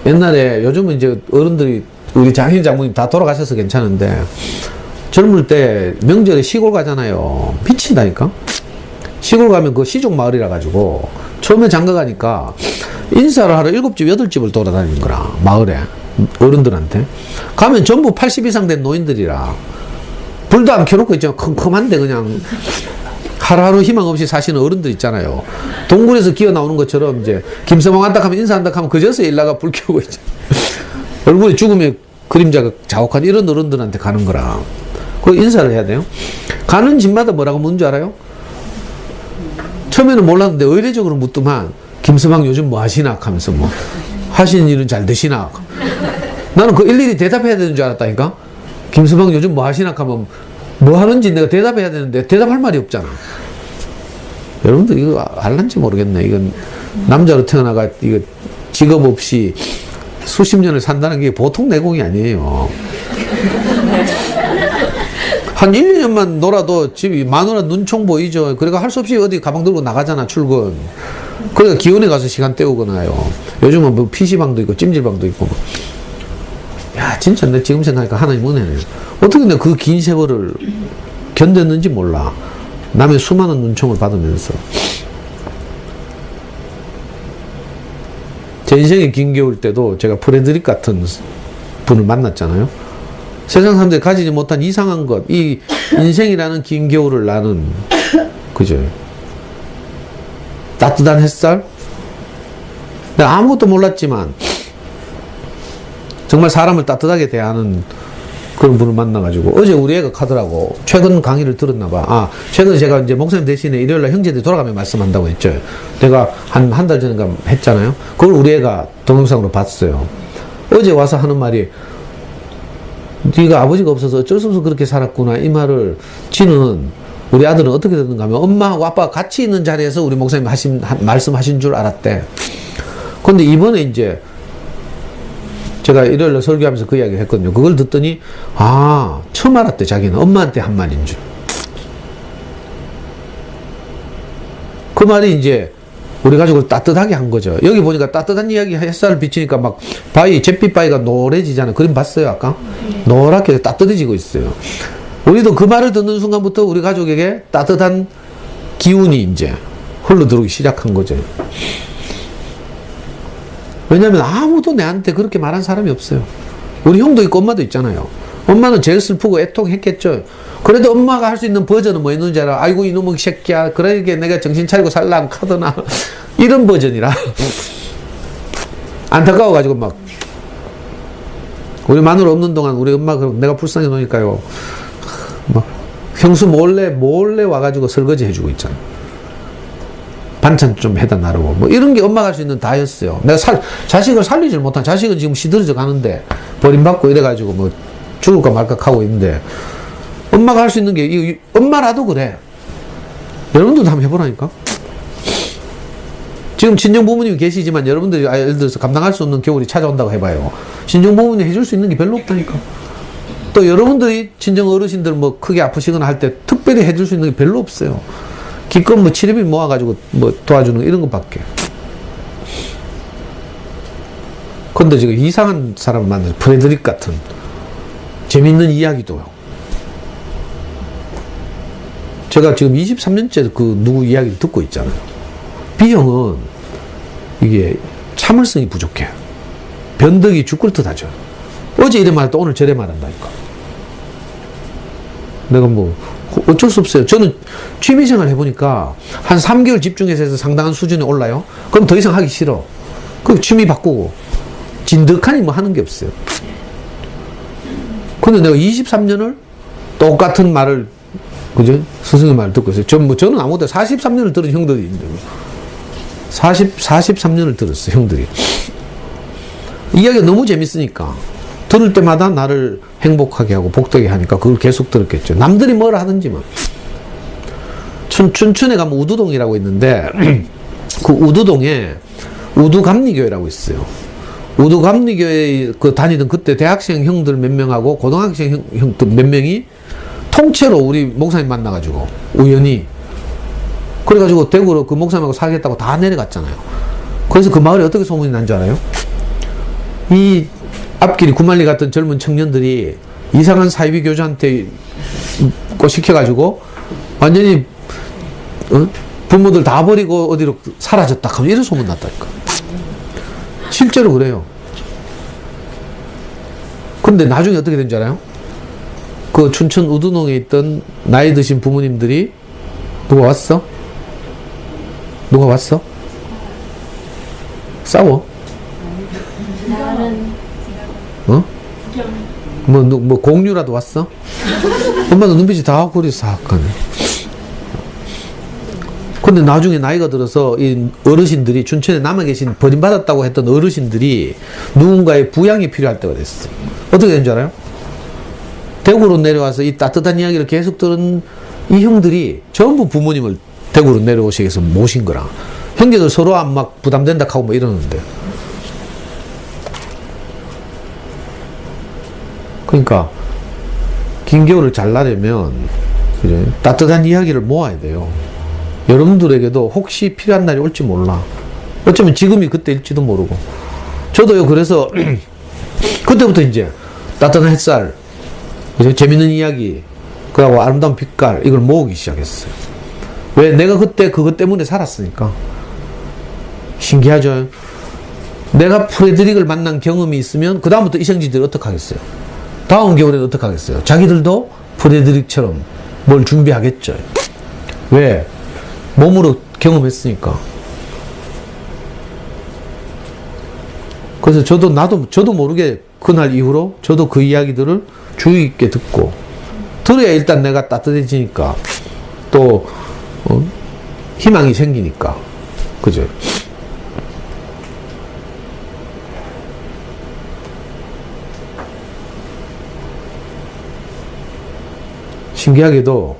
옛날에 요즘은 이제 어른들이 우리 장인 장모님 다 돌아가셔서 괜찮은데 젊을 때 명절에 시골 가잖아요. 미친다니까. 시골 가면 그 시족 마을이라 가지고 처음에 장가 가니까 인사를 하러 7집 8집을 돌아다니는 거라. 마을에 어른들한테 가면 전부 80 이상 된 노인들이라 불도 안 켜놓고 있잖아. 컴컴한데 그냥 하루하루 희망 없이 사시는 어른들 있잖아요. 동굴에서 기어 나오는 것처럼 이제 김서방 한다 하면 인사한다 하면 그저서 일나가 불 켜고 있잖아. 얼굴에 죽음의 그림자가 자욱한 이런 어른들한테 가는 거라. 그 인사를 해야 돼요. 가는 집마다 뭐라고 묻는 줄 알아요? 처음에는 몰랐는데 의례적으로 묻더만 김서방 요즘 뭐 하시나 하면서 뭐 하시는 일은 잘 되시나. 나는 그 일일이 대답해야 되는 줄 알았다니까. 김서방 요즘 뭐 하시나 하면 뭐 하는지 내가 대답해야 되는데 대답할 말이 없잖아. 여러분들 이거 알란지 모르겠네. 이건 남자로 태어나가 이거 직업 없이 수십 년을 산다는 게 보통 내공이 아니에요. 한 1, 2년만 놀아도 집이 마누라 눈총 보이죠. 그러니까 할 수 없이 어디 가방 들고 나가잖아, 출근. 그러니까 기온에 가서 시간 때우거나요. 요즘은 뭐 PC방도 있고 찜질방도 있고. 야, 진짜 내 지금 생각하니까 하나님 은혜네. 어떻게 내가 그 긴 세월을 견뎠는지 몰라. 남의 수많은 눈총을 받으면서. 제 인생의 긴 겨울 때도 제가 프레드릭 같은 분을 만났잖아요. 세상 사람들이 가지지 못한 이상한 것, 이 인생이라는 긴 겨울을 나는, 그죠? 따뜻한 햇살? 내가 아무것도 몰랐지만, 정말 사람을 따뜻하게 대하는 그런 분을 만나가지고, 어제 우리 애가 가더라고. 최근 강의를 들었나봐. 아, 최근 제가 이제 목사님 대신에 일요일날 형제들이 돌아가면 말씀한다고 했죠. 내가 한 달 전인가 했잖아요. 그걸 우리 애가 동영상으로 봤어요. 어제 와서 하는 말이, 네가 아버지가 없어서 어쩔 수 없어 그렇게 살았구나. 이 말을 지는 우리 아들은 어떻게 듣는가 하면 엄마하고 아빠가 같이 있는 자리에서 우리 목사님 말씀하신 줄 알았대. 근데 이번에 이제 제가 일요일날 설교하면서 그 이야기를 했거든요. 그걸 듣더니 아, 처음 알았대. 자기는 엄마한테 한 말인 줄. 그 말이 이제 우리 가족을 따뜻하게 한 거죠. 여기 보니까 따뜻한 이야기 햇살을 비치니까 막 바위, 잿빛 바위가 노래지잖아요. 그림 봤어요, 아까? 노랗게 따뜻해지고 있어요. 우리도 그 말을 듣는 순간부터 우리 가족에게 따뜻한 기운이 이제 흘러들어오기 시작한 거죠. 왜냐면 아무도 내한테 그렇게 말한 사람이 없어요. 우리 형도 있고 엄마도 있잖아요. 엄마는 제일 슬프고 애통했겠죠. 그래도 엄마가 할 수 있는 버전은 뭐 있는지 알아? 아이고 이놈의 새끼야. 그러니까 내가 정신 차리고 살라 카드나 이런 버전이라 안타까워가지고 막 우리 마누라 없는 동안 우리 엄마 내가 불쌍해 놓으니까요. 막 형수 몰래 와가지고 설거지 해주고 있잖아. 반찬 좀 해다 나르고 뭐 이런 게 엄마가 할 수 있는 다였어요. 내가 자식을 살리질 못한 자식은 지금 시들어져 가는데 버림받고 이래가지고 뭐 죽을까 말까 하고 있는데 엄마가 할 수 있는 게 엄마라도 그래. 여러분들도 한번 해보라니까. 지금 친정 부모님이 계시지만 여러분들이 예를 들어서 감당할 수 없는 겨울이 찾아온다고 해봐요. 친정 부모님이 해줄 수 있는 게 별로 없다니까. 또 여러분들이 친정 어르신들 뭐 크게 아프시거나 할 때 특별히 해줄 수 있는 게 별로 없어요. 기껏 뭐 치료비 모아가지고 뭐 도와주는 이런 것밖에. 근데 지금 이상한 사람을 만나서 프레드릭 같은 재밌는 이야기도요. 제가 지금 23년째 그 누구 이야기를 듣고 있잖아요. B형은 이게 참을성이 부족해. 변덕이 죽을 듯 하죠. 어제 이래 말했다 오늘 저래 말한다니까. 내가 뭐 어쩔 수 없어요. 저는 취미생활 해보니까 한 3개월 집중해서 해서 상당한 수준에 올라요. 그럼 더 이상 하기 싫어. 그 취미 바꾸고 진득하니 뭐 하는 게 없어요. 근데 내가 23년을 똑같은 말을 그죠? 스승의 말을 듣고 있어요. 저는 아무것도 43년을 들은 형들이 있는데 43년을 들었어요, 형들이. 이야기가 너무 재밌으니까 들을 때마다 나를 행복하게 하고 복되게 하니까 그걸 계속 들었겠죠. 남들이 뭐라 하든지만. 춘천에 가면 우두동이라고 있는데 그 우두동에 우두감리교회라고 있어요. 우두감리교회 그 다니던 그때 대학생 형들 몇 명하고 고등학생 형들 몇 명이 통째로 우리 목사님 만나가지고 우연히 그래가지고 대구로 그 목사님하고 살겠다고 다 내려갔잖아요. 그래서 그 마을에 어떻게 소문이 난 줄 알아요? 이 앞길이 구만리 같은 젊은 청년들이 이상한 사이비 교주한테 시켜가지고 완전히 부모들 다 버리고 어디로 사라졌다 하면 이런 소문 났다니까. 실제로 그래요. 근데 나중에 어떻게 된 줄 알아요? 그 춘천 우두농에 있던 나이 드신 부모님들이 누가 왔어? 누가 왔어? 싸워? 어? 뭐 공유라도 왔어? 엄마도 눈빛이 다 그리 사악하네. 근데 나중에 나이가 들어서 이 어르신들이 춘천에 남아 계신 버림받았다고 했던 어르신들이 누군가의 부양이 필요할 때가 됐어. 어떻게 된 줄 알아요? 대구로 내려와서 이 따뜻한 이야기를 계속 들은 이 형들이 전부 부모님을 대구로 내려오시기 위해서 모신 거라. 형제들 서로 안 막 부담된다 하고 뭐 이러는데. 그러니까 긴 겨울을 잘 나려면 그래, 따뜻한 이야기를 모아야 돼요. 여러분들에게도 혹시 필요한 날이 올지 몰라. 어쩌면 지금이 그때일지도 모르고. 저도요, 그래서 그때부터 이제 따뜻한 햇살, 그죠? 재밌는 이야기, 그리고 아름다운 빛깔, 이걸 모으기 시작했어요. 왜? 내가 그때 그것 때문에 살았으니까. 신기하죠? 내가 프레드릭을 만난 경험이 있으면 그다음부터 이성진들이 어떻게 하겠어요? 다음 겨울에는 어떻게 하겠어요? 자기들도 프레드릭처럼 뭘 준비하겠죠. 왜? 몸으로 경험했으니까. 그래서 저도 모르게 그날 이후로 저도 그 이야기들을 주의 깊게 듣고, 들어야 일단 내가 따뜻해지니까, 또, 희망이 생기니까. 그죠? 신기하게도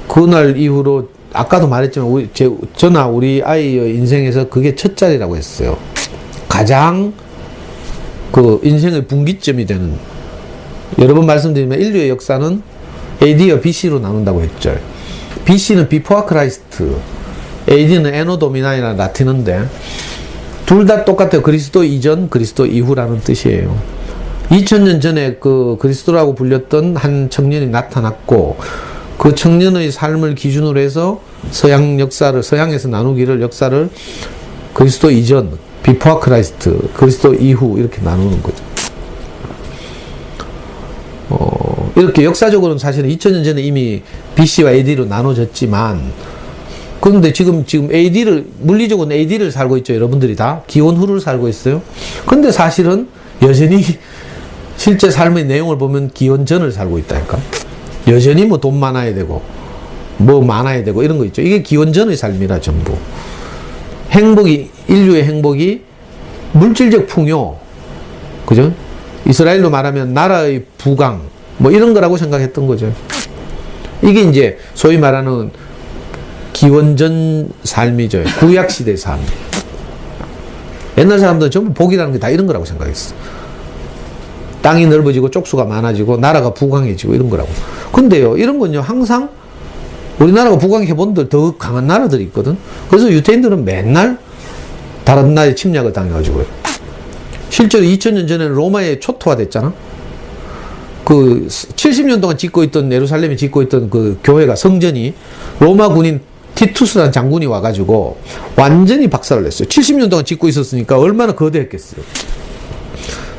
그날 이후로 아까도 말했지만 저나 우리 아이의 인생에서 그게 첫 자리라고 했어요. 가장 그 인생의 분기점이 되는, 여러 번 말씀드리면 인류의 역사는 AD와 BC로 나눈다고 했죠. BC는 Before Christ, AD는 Anno Domini라는 라틴어인데 둘 다 똑같아요. 그리스도 이전, 그리스도 이후라는 뜻이에요. 2000년 전에 그 그리스도라고 불렸던 한 청년이 나타났고, 그 청년의 삶을 기준으로 해서 서양 역사를, 서양에서 나누기를 역사를 그리스도 이전, 비포아 크라이스트, 그리스도 이후 이렇게 나누는 거죠. 이렇게 역사적으로는 사실은 2000년 전에 이미 BC와 AD로 나눠졌지만, 그런데 지금 AD를, 물리적으로는 AD를 살고 있죠. 여러분들이 다 기원 후를 살고 있어요. 근데 사실은 여전히 실제 삶의 내용을 보면 기원 전을 살고 있다니까. 여전히 뭐 돈 많아야 되고 뭐 많아야 되고 이런 거 있죠. 이게 기원 전의 삶이라 전부. 행복이, 인류의 행복이 물질적 풍요, 그죠? 이스라엘로 말하면 나라의 부강 뭐 이런 거라고 생각했던 거죠. 이게 이제 소위 말하는 기원 전 삶이죠. 구약 시대 삶. 옛날 사람들은 전부 복이라는 게 다 이런 거라고 생각했어. 땅이 넓어지고 쪽수가 많아지고 나라가 부강해지고 이런 거라고. 근데요, 이런 건요, 항상 우리나라가 부강해본들 더 강한 나라들이 있거든. 그래서 유태인들은 맨날 다른 나라에 침략을 당해가지고요. 실제로 2000년 전에는 로마에 초토화됐잖아. 그 70년 동안 짓고 있던, 예루살렘에 짓고 있던 그 교회가, 성전이 로마 군인 티투스라는 장군이 와가지고 완전히 박살을 냈어요. 70년 동안 짓고 있었으니까 얼마나 거대했겠어요.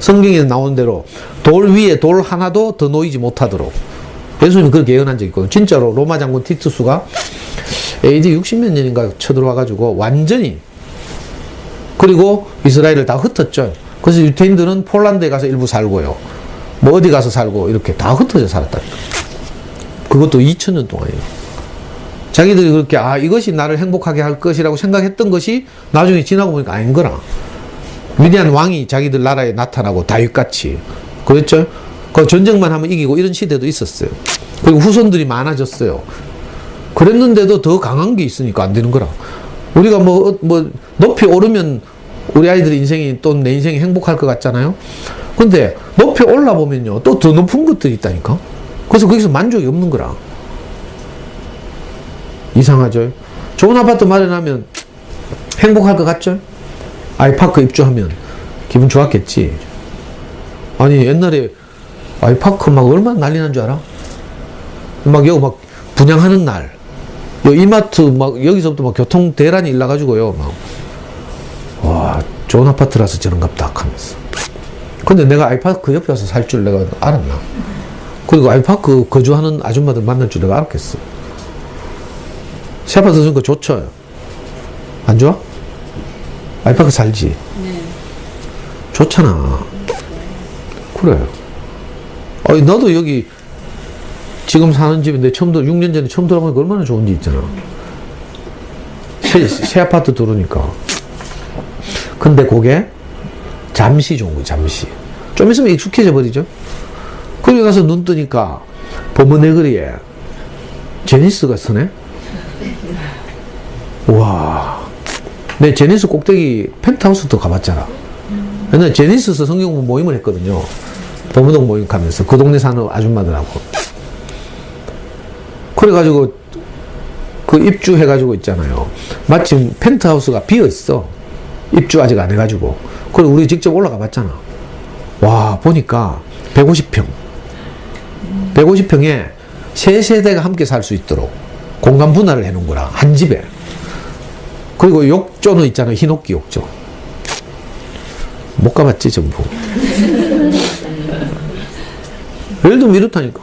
성경에서 나온 대로 돌 위에 돌 하나도 더 놓이지 못하도록 예수님이 그렇게 예언한 적이 있거든요. 진짜로 로마 장군 티투스가 AD 60몇 년인가 쳐들어와가지고 완전히, 그리고 이스라엘을 다 흩었죠. 그래서 유태인들은 폴란드에 가서 일부 살고요, 뭐 어디 가서 살고 이렇게 다 흩어져 살았다. 그것도 2000년 동안이에요. 자기들이 그렇게 이것이 나를 행복하게 할 것이라고 생각했던 것이 나중에 지나고 보니까 아닌 거라. 위대한 왕이 자기들 나라에 나타나고 다윗같이, 그랬죠? 그 전쟁만 하면 이기고 이런 시대도 있었어요. 그리고 후손들이 많아졌어요. 그랬는데도 더 강한 게 있으니까 안 되는 거라. 우리가 뭐 높이 오르면 우리 아이들의 인생이, 또 내 인생이 행복할 것 같잖아요. 근데 높이 올라보면요, 또 더 높은 것들이 있다니까. 그래서 거기서 만족이 없는 거라. 이상하죠? 좋은 아파트 마련하면 행복할 것 같죠? 아이파크 입주하면 기분 좋았겠지. 아니, 옛날에 아이파크 막 얼마나 난리 난 줄 알아? 막 여기 막 분양하는 날, 이마트 막 여기서부터 막 교통 대란이 일나가지고요, 막, 와, 좋은 아파트라서 저런갑다 하면서. 근데 내가 아이파크 옆에 와서 살 줄 내가 알았나? 그리고 아이파크 거주하는 아줌마들 만날 줄 내가 알았겠어. 새 아파트 주는 거 좋죠? 안 좋아? 아이파크 살지? 네. 좋잖아. 그래. 나도 여기 지금 사는 집인데 6년 전에 처음 들어보니까 얼마나 좋은지 있잖아. 새 아파트 들어오니까. 근데 그게 잠시 좋은 거야, 잠시. 좀 있으면 익숙해져 버리죠. 거기 가서 눈 뜨니까 범어네거리에 제니스가 서네? 와. 내 제니스 꼭대기 펜트하우스도 가봤잖아. 옛날에 제니스에서 성경부 모임을 했거든요. 범어동 모임 가면서 그 동네 사는 아줌마들하고. 그래가지고 그 입주해가지고 있잖아요. 마침 펜트하우스가 비어있어. 입주 아직 안 해가지고. 그래 우리 직접 올라가 봤잖아. 와 보니까 150평 150평에 세 세대가 함께 살 수 있도록 공간 분할을 해놓은 거라 한 집에. 그리고 욕조는 있잖아요. 흰옥기 욕조. 못 가봤지 전부. 예를 들면 이렇다니까.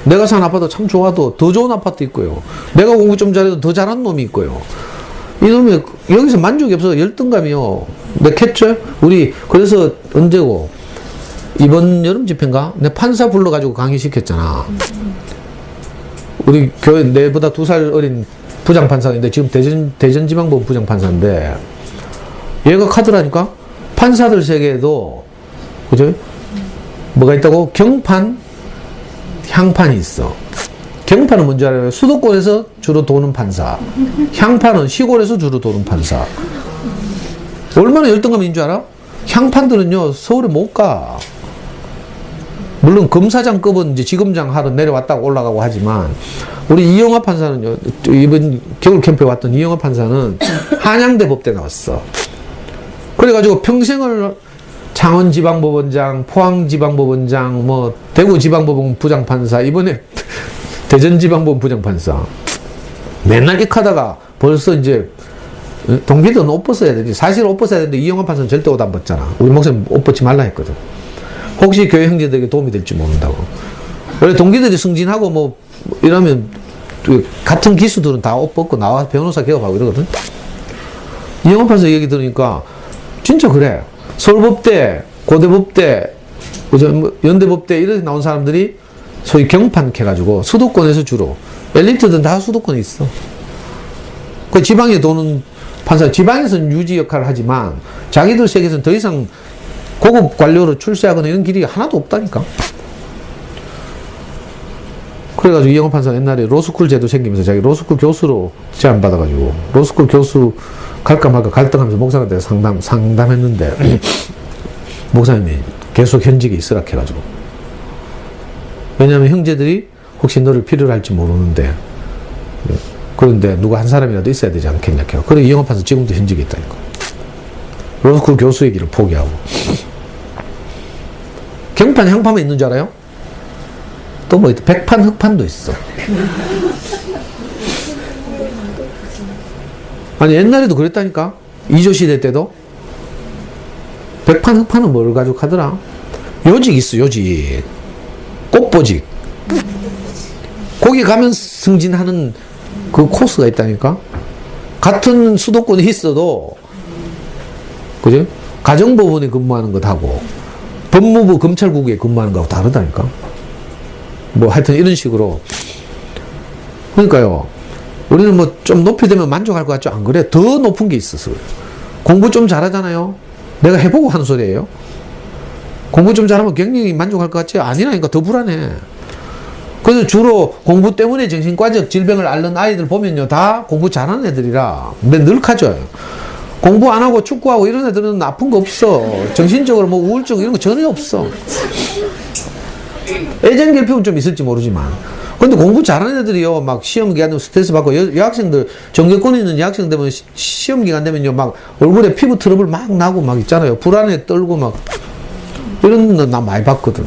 내가 산 아파트 참 좋아도 더 좋은 아파트 있고요. 내가 공부 좀 잘해도 더 잘하는 놈이 있고요. 이놈이 여기서 만족이 없어서 열등감이요. 몇 했죠? 우리 그래서 언제고 이번 여름 집회인가? 내 판사 불러가지고 강의시켰잖아. 우리 교회 내보다 2살 어린 부장판사인데 지금 대전지방법 부장판사인데 얘가 카드라니까 판사들 세계에도 그죠? 뭐가 있다고? 경판, 향판이 있어. 경판은 뭔지 알아요? 수도권에서 주로 도는 판사. 향판은 시골에서 주로 도는 판사. 얼마나 열등감인 줄 알아? 향판들은요 서울에 못 가. 물론 검사장급은 이제 지검장 하러 내려왔다가 올라가고 하지만 우리 이영하 판사는요, 이번 겨울 캠프에 왔던 이영하 판사는 한양대 법대 나왔어. 그래가지고 평생을 창원지방법원장, 포항지방법원장, 뭐 대구지방법원 부장판사, 이번에 대전지방법원 부장판사. 맨날 익하다가 벌써 이제 동기들은 옷 벗어야 되지. 사실 옷 벗어야 되는데 이영하 판사는 절대 옷 안 벗잖아. 우리 목사님 옷 벗지 말라 했거든. 혹시 교회 형제들에게 도움이 될지 모른다고. 원래 동기들이 승진하고 뭐 이러면 같은 기수들은 다 옷 벗고 나와서 변호사 개업하고 이러거든. 이영하 판사 얘기 들으니까 진짜 그래. 서울법대, 고대법대, 연대법대 이렇게 나온 사람들이 소위 경판 해가지고 수도권에서 주로 엘리트들은 다 수도권에 있어. 그 지방에 도는 판사, 지방에서는 유지 역할을 하지만 자기들 세계에서는 더 이상 고급 관료로 출세하거나 이런 길이 하나도 없다니까. 그래가지고 이영호 판사가 옛날에 로스쿨 제도 생기면서 자기 로스쿨 교수로 제안받아가지고 로스쿨 교수 갈까 말까 갈등하면서 목사한테 상담했는데 목사님이 계속 현직에 있으라 해가지고. 왜냐하면 형제들이 혹시 너를 필요로 할지 모르는데 그런데 누가 한 사람이라도 있어야 되지 않겠냐 해요. 그래 이영호 판사 지금도 현직에 있다니까. 로스쿨 교수의 길을 포기하고. 경판 향판에 있는 줄 알아요? 또 뭐 있다. 백판 흑판도 있어. 아니 옛날에도 그랬다니까. 이조시대 때도 백판 흑판은 뭘 가지고 하더라? 요직 있어. 요직. 꽃보직. 거기 가면 승진하는 그 코스가 있다니까. 같은 수도권에 있어도 그죠? 가정법원에 근무하는 것하고 법무부 검찰국에 근무하는 거하고 다르다니까. 뭐 하여튼 이런 식으로. 그러니까요. 우리는 뭐 좀 높이 되면 만족할 것 같죠? 안 그래? 더 높은 게 있어서. 공부 좀 잘하잖아요. 내가 해보고 하는 소리예요. 공부 좀 잘하면 굉장히 만족할 것 같지? 아니라니까. 더 불안해. 그래서 주로 공부 때문에 정신과적 질병을 앓는 아이들 보면요. 다 공부 잘하는 애들이라 늘카져요. 공부 안 하고 축구하고 이런 애들은 나쁜 거 없어. 정신적으로 뭐 우울증 이런 거 전혀 없어. 애정 결핍은 좀 있을지 모르지만. 근데 공부 잘하는 애들이요. 막 시험 기간 되면 스트레스 받고 여학생들, 전교권에 있는 여학생 되면 시험 기간 되면요. 막 얼굴에 피부 트러블 막 나고 막 있잖아요. 불안해 떨고 막. 이런 거 나 많이 봤거든.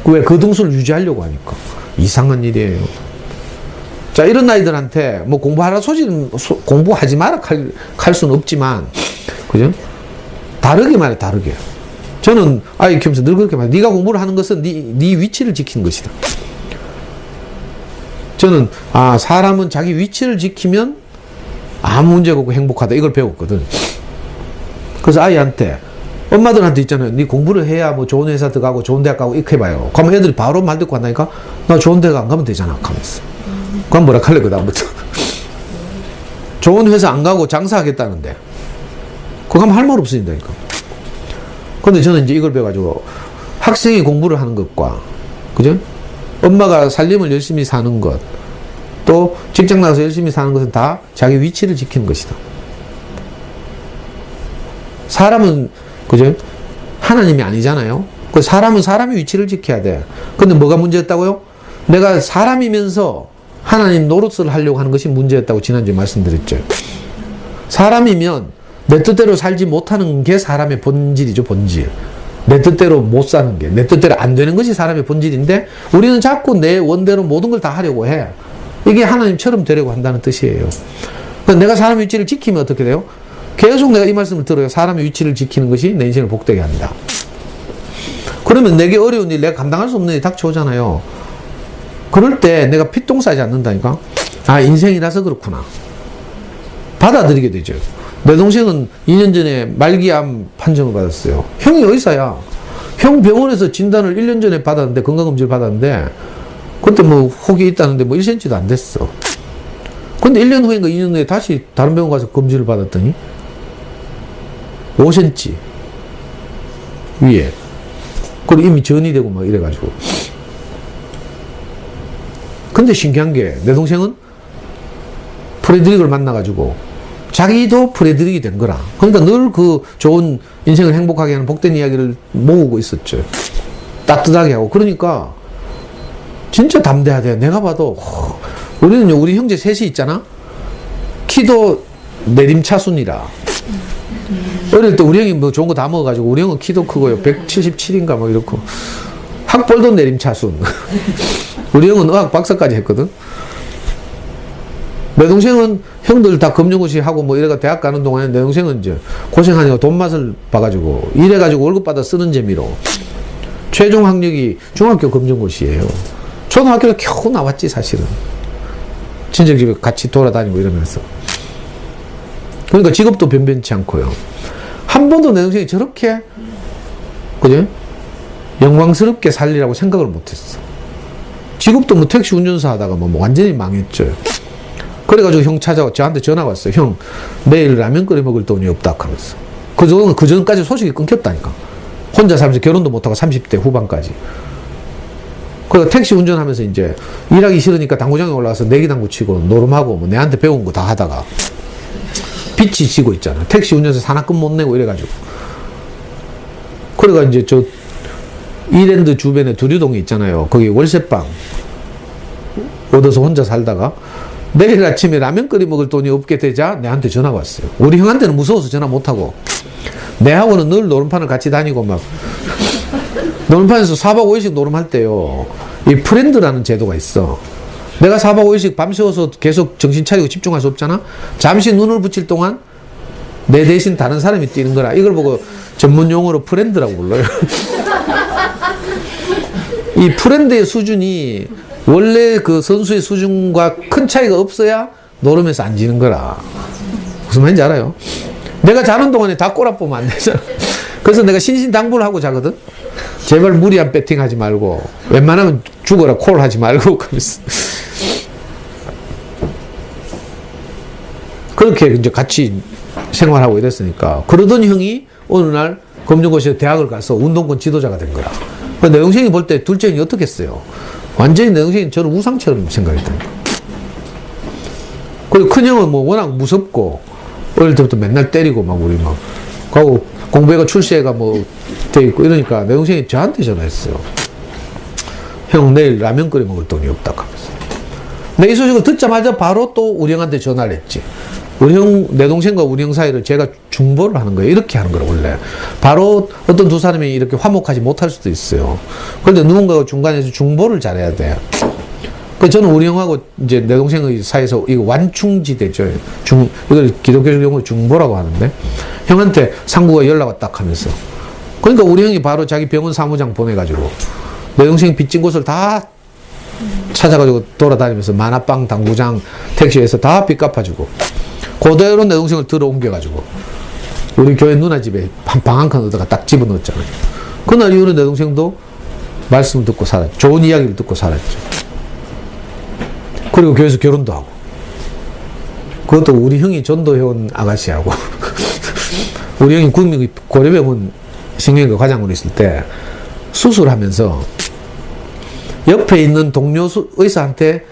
왜 그 등수를 유지하려고 하니까. 이상한 일이에요. 자, 이런 아이들한테 뭐 공부하라 공부하지 마라 할 수는 없지만, 그죠? 다르게 말해, 다르게. 저는 아이 키우면서 늘 그렇게 말해. 네가 공부를 하는 것은 네 위치를 지키는 것이다. 저는, 사람은 자기 위치를 지키면 아무 문제가 없고 행복하다. 이걸 배웠거든. 그래서 아이한테 엄마들한테 있잖아요. 네 공부를 해야 뭐 좋은 회사 들어가고 좋은 대학 가고 이렇게 해봐요. 그러면 애들이 바로 말 듣고 한다니까? 나 좋은 대학 안 가면 되잖아. 하면서. 그럼 뭐라 할래, 그다음부터. 좋은 회사 안 가고 장사하겠다는데. 그거 하면 할 말 없으니까. 근데 저는 이제 이걸 배워가지고 학생이 공부를 하는 것과, 그죠? 엄마가 살림을 열심히 사는 것, 또 직장 나가서 열심히 사는 것은 다 자기 위치를 지키는 것이다. 사람은, 그죠? 하나님이 아니잖아요. 그 사람은 사람의 위치를 지켜야 돼. 근데 뭐가 문제였다고요? 내가 사람이면서 하나님 노릇을 하려고 하는 것이 문제였다고 지난주에 말씀드렸죠. 사람이면 내 뜻대로 살지 못하는 게 사람의 본질이죠, 본질. 내 뜻대로 못 사는 게, 내 뜻대로 안 되는 것이 사람의 본질인데, 우리는 자꾸 내 원대로 모든 걸 다 하려고 해. 이게 하나님처럼 되려고 한다는 뜻이에요. 그러니까 내가 사람의 위치를 지키면 어떻게 돼요? 계속 내가 이 말씀을 들어요. 사람의 위치를 지키는 것이 내 인생을 복되게 한다. 그러면 내게 어려운 일, 내가 감당할 수 없는 일이 닥쳐오잖아요. 그럴 때 내가 피똥 싸지 않는다니까? 아, 인생이라서 그렇구나. 받아들이게 되죠. 내 동생은 2년 전에 말기암 판정을 받았어요. 형이 의사야. 형 병원에서 진단을 1년 전에 받았는데, 건강검진을 받았는데, 그때 뭐 혹이 있다는데 뭐 1cm도 안 됐어. 근데 1년 후인가 2년 후에 다시 다른 병원 가서 검진을 받았더니 5cm 위에. 그리고 이미 전이 되고 막 이래가지고. 근데 신기한 게 내 동생은 프레드릭을 만나가지고 자기도 프레드릭이 된 거라. 그러니까 늘 그 좋은 인생을 행복하게 하는 복된 이야기를 모으고 있었죠. 따뜻하게 하고. 그러니까 진짜 담대하대. 내가 봐도 우리는 우리 형제 셋이 있잖아. 키도 내림차순이라. 어릴 때 우리 형이 뭐 좋은 거 다 먹어가지고 우리 형은 키도 크고요. 177인가 뭐 이렇고. 학벌도 내림차순. 우리 형은 의학 박사까지 했거든. 내 동생은 형들 다 검정고시 하고 뭐 이래가 대학 가는 동안에 내 동생은 이제 고생하니까 돈 맛을 봐가지고 일해가지고 월급 받아 쓰는 재미로 최종 학력이 중학교 검정고시예요. 초등학교에 겨우 나왔지 사실은. 친척집에 같이 돌아다니고 이러면서. 그러니까 직업도 변변치 않고요. 한 번도 내 동생이 저렇게, 그죠? 영광스럽게 살리라고 생각을 못했어. 직업도 뭐 택시 운전사 하다가 뭐 완전히 망했죠. 그래가지고 형 저한테 전화가 왔어요. 형, 내일 라면 끓여 먹을 돈이 없다 하면서. 그 전까지 소식이 끊겼다니까. 혼자 살면서 결혼도 못하고 30대 후반까지. 그래서 택시 운전하면서 이제 일하기 싫으니까 당구장에 올라가서 내기당구 치고 노름하고 뭐 내한테 배운 거 다 하다가 빚이 지고 있잖아. 택시 운전해서 산악금 못 내고 이래가지고. 그래가 이제 저 이랜드 주변에 두류동이 있잖아요. 거기 월세방 얻어서 혼자 살다가 내일 아침에 라면 끓여 먹을 돈이 없게 되자 내한테 전화가 왔어요. 우리 형한테는 무서워서 전화 못하고 내하고는 늘 노름판을 같이 다니고 막 노름판에서 4박 5일씩 노름할 때요. 이 프렌드라는 제도가 있어. 내가 4박 5일씩 밤새워서 계속 정신 차리고 집중할 수 없잖아. 잠시 눈을 붙일 동안 내 대신 다른 사람이 뛰는 거라. 이걸 보고 전문 용어로 프렌드라고 불러요. 이 프렌드의 수준이 원래 그 선수의 수준과 큰 차이가 없어야 노름에서 안 지는 거라. 무슨 말인지 알아요? 내가 자는 동안에 다 꼬라보면 안 되잖아. 그래서 내가 신신당부를 하고 자거든. 제발 무리한 배팅 하지 말고 웬만하면 죽어라 콜 하지 말고 그러면서. 그렇게 이제 같이 생활하고 이랬으니까. 그러던 형이 어느 날 검정고시에 대학을 가서 운동권 지도자가 된 거라. 내 동생이 볼 때 둘째 형이 어떻게 했어요? 완전히 내 동생이 저를 우상처럼 생각했다니까. 그리고 큰 형은 뭐 워낙 무섭고 어릴 때부터 맨날 때리고 막 우리 막 가고 공부해가 출세가 뭐 돼 있고 이러니까 내 동생이 저한테 전화했어요. 형 내일 라면 끓여 먹을 돈이 없다 하면서. 내 이 소식을 듣자마자 바로 또 우리 형한테 전화를 했지. 우리 형, 내 동생과 우리 형 사이를 제가 중보를 하는 거예요. 이렇게 하는 거라, 원래. 바로 어떤 두 사람이 이렇게 화목하지 못할 수도 있어요. 그런데 누군가가 중간에서 중보를 잘해야 돼요. 그 저는 우리 형하고 이제 내 동생의 사이에서 이거 완충지대죠. 이걸 기독교적 용어로 중보라고 하는데, 형한테 상구가 연락 왔다 하면서. 그러니까 우리 형이 바로 자기 병원 사무장 보내가지고, 내 동생 빚진 곳을 다 찾아가지고 돌아다니면서 만화방, 당구장, 택시에서 다 빚 갚아주고, 그대로 내 동생을 들어 옮겨가지고 우리 교회 누나 집에 방 한 칸 얻어가 딱 집어넣었잖아요. 그날 이후로 내 동생도 말씀을 듣고 살았죠. 좋은 이야기를 듣고 살았죠. 그리고 교회에서 결혼도 하고. 그것도 우리 형이 전도해온 아가씨하고. 우리 형이 국민 고려병원 신경외과 과장으로 있을 때 수술하면서 옆에 있는 동료 의사한테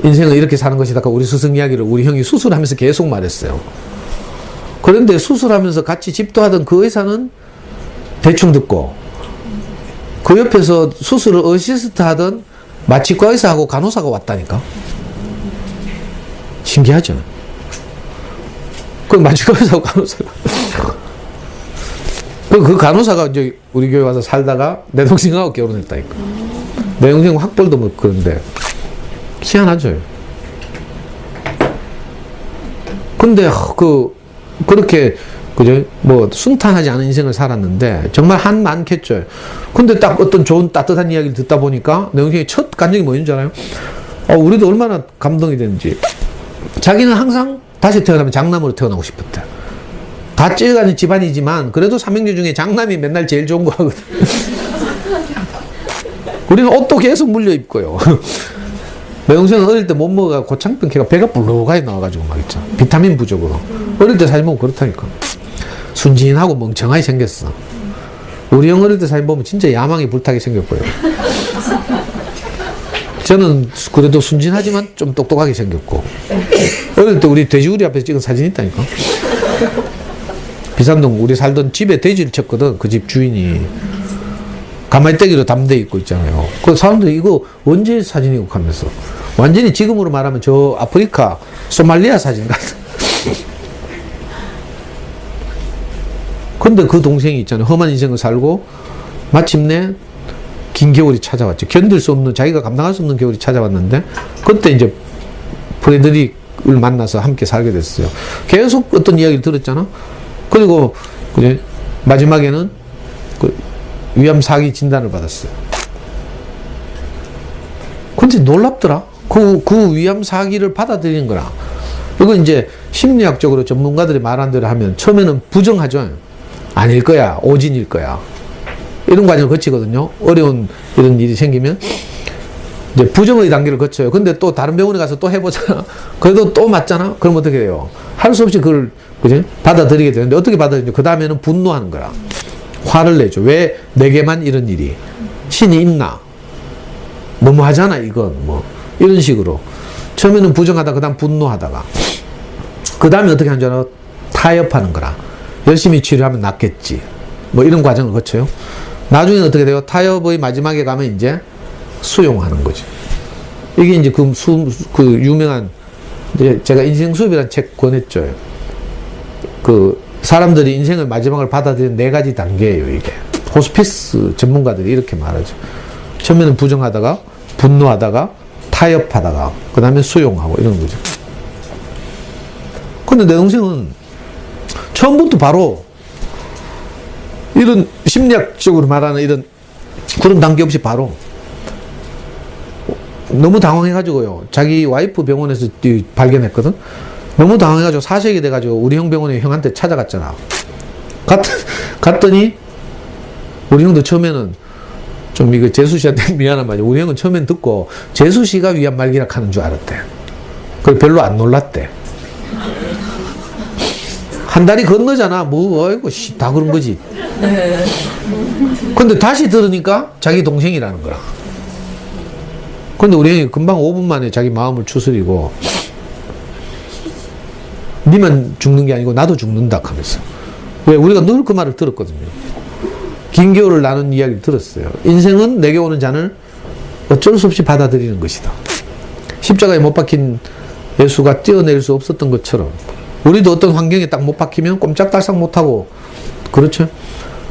인생은 이렇게 사는 것이다. 우리 스승 이야기를 우리 형이 수술하면서 계속 말했어요. 그런데 수술하면서 같이 집도하던 그 의사는 대충 듣고 그 옆에서 수술을 어시스트 하던 마취과 의사하고 간호사가 왔다니까. 신기하죠? 그 마취과 의사하고 간호사가. 그 간호사가 이제 우리 교회 와서 살다가 내 동생하고 결혼했다니까. 내 동생 학벌도 뭐 그런데. 희한하죠? 근데 그렇게 그죠? 뭐 순탄하지 않은 인생을 살았는데 정말 한 많겠죠. 근데 딱 어떤 좋은 따뜻한 이야기를 듣다 보니까 내 동생이 첫 감정이 뭐였는 줄 알아요? 우리도 얼마나 감동이 되는지. 자기는 항상 다시 태어나면 장남으로 태어나고 싶었대. 다 찌어가는 집안이지만 그래도 삼형제 중에 장남이 맨날 제일 좋은 거 하거든. 우리는 옷도 계속 물려 입고요. 내 동생은 어릴 때 못 먹어가 고창병 걔가 배가 불룩하게 나와가지고 막 있죠. 비타민 부족으로. 어릴 때 사진 보면 그렇다니까. 순진하고 멍청하게 생겼어. 우리 형 어릴 때 사진 보면 진짜 야망이 불타게 생겼고요. 저는 그래도 순진하지만 좀 똑똑하게 생겼고. 어릴 때 우리 돼지우리 앞에서 찍은 사진이 있다니까. 비산동 우리 살던 집에 돼지를 쳤거든. 그 집 주인이. 가마떼기로 담대 입고 있잖아요. 그 사람들이 이거 언제 사진이고 하면서. 완전히 지금으로 말하면 저 아프리카 소말리아 사진 같아. 근데 그 동생이 있잖아요. 험한 인생을 살고 마침내 긴 겨울이 찾아왔죠. 견딜 수 없는, 자기가 감당할 수 없는 겨울이 찾아왔는데 그때 이제 프레드릭을 만나서 함께 살게 됐어요. 계속 어떤 이야기를 들었잖아. 그리고 그래, 마지막에는 위암 사기 진단을 받았어요. 근데 놀랍더라. 그 위암 사기를 받아들이는 거라. 이거 이제 심리학적으로 전문가들이 말한 대로 하면 처음에는 부정하죠. 아닐 거야. 오진일 거야. 이런 과정을 거치거든요. 어려운 이런 일이 생기면 이제 부정의 단계를 거쳐요. 근데 또 다른 병원에 가서 또 해보잖아. 그래도 또 맞잖아. 그럼 어떻게 해요? 할 수 없이 그걸 그지? 받아들이게 되는데 어떻게 받아들이죠? 그 다음에는 분노하는 거라. 화를 내죠. 왜 내게만 이런 일이? 신이 있나? 너무하잖아 이건. 뭐 이런 식으로. 처음에는 부정하다가 그 다음 분노하다가 그 다음에 어떻게 하는 줄 알아? 타협하는 거라. 열심히 치료하면 낫겠지. 뭐 이런 과정을 거쳐요. 나중에는 어떻게 돼요? 타협의 마지막에 가면 이제 수용하는 거죠. 이게 이제 그 유명한 이제 제가 인생수업이라는 책 권했죠. 사람들이 인생의 마지막을 받아들이는 4가지 단계예요, 이게. 호스피스 전문가들이 이렇게 말하죠. 처음에는 부정하다가, 분노하다가, 타협하다가, 그 다음에 수용하고, 이런 거죠. 근데 내 동생은 처음부터 바로 이런 심리학적으로 말하는 이런 그런 단계 없이 바로 너무 당황해가지고요. 자기 와이프 병원에서 발견했거든? 너무 당황해가지고 사색이 돼가지고 우리 형 병원에 형한테 찾아갔잖아. 갔더니 우리 형도 처음에는 좀 이거 재수 씨한테 미안한 말이야. 우리 형은 처음엔 듣고 재수 씨가 위암 말기락 하는 줄 알았대. 그걸 별로 안 놀랐대. 한 달이 건너잖아. 뭐, 어이구, 다 그런 거지. 근데 다시 들으니까 자기 동생이라는 거야. 근데 우리 형이 금방 5분 만에 자기 마음을 추스리고, 니만 죽는 게 아니고 나도 죽는다 하면서. 왜? 우리가 늘 그 말을 들었거든요. 긴 겨울을 나눈 이야기를 들었어요. 인생은 내게 오는 잔을 어쩔 수 없이 받아들이는 것이다. 십자가에 못 박힌 예수가 뛰어낼 수 없었던 것처럼 우리도 어떤 환경에 딱 못 박히면 꼼짝달싹 못하고, 그렇죠?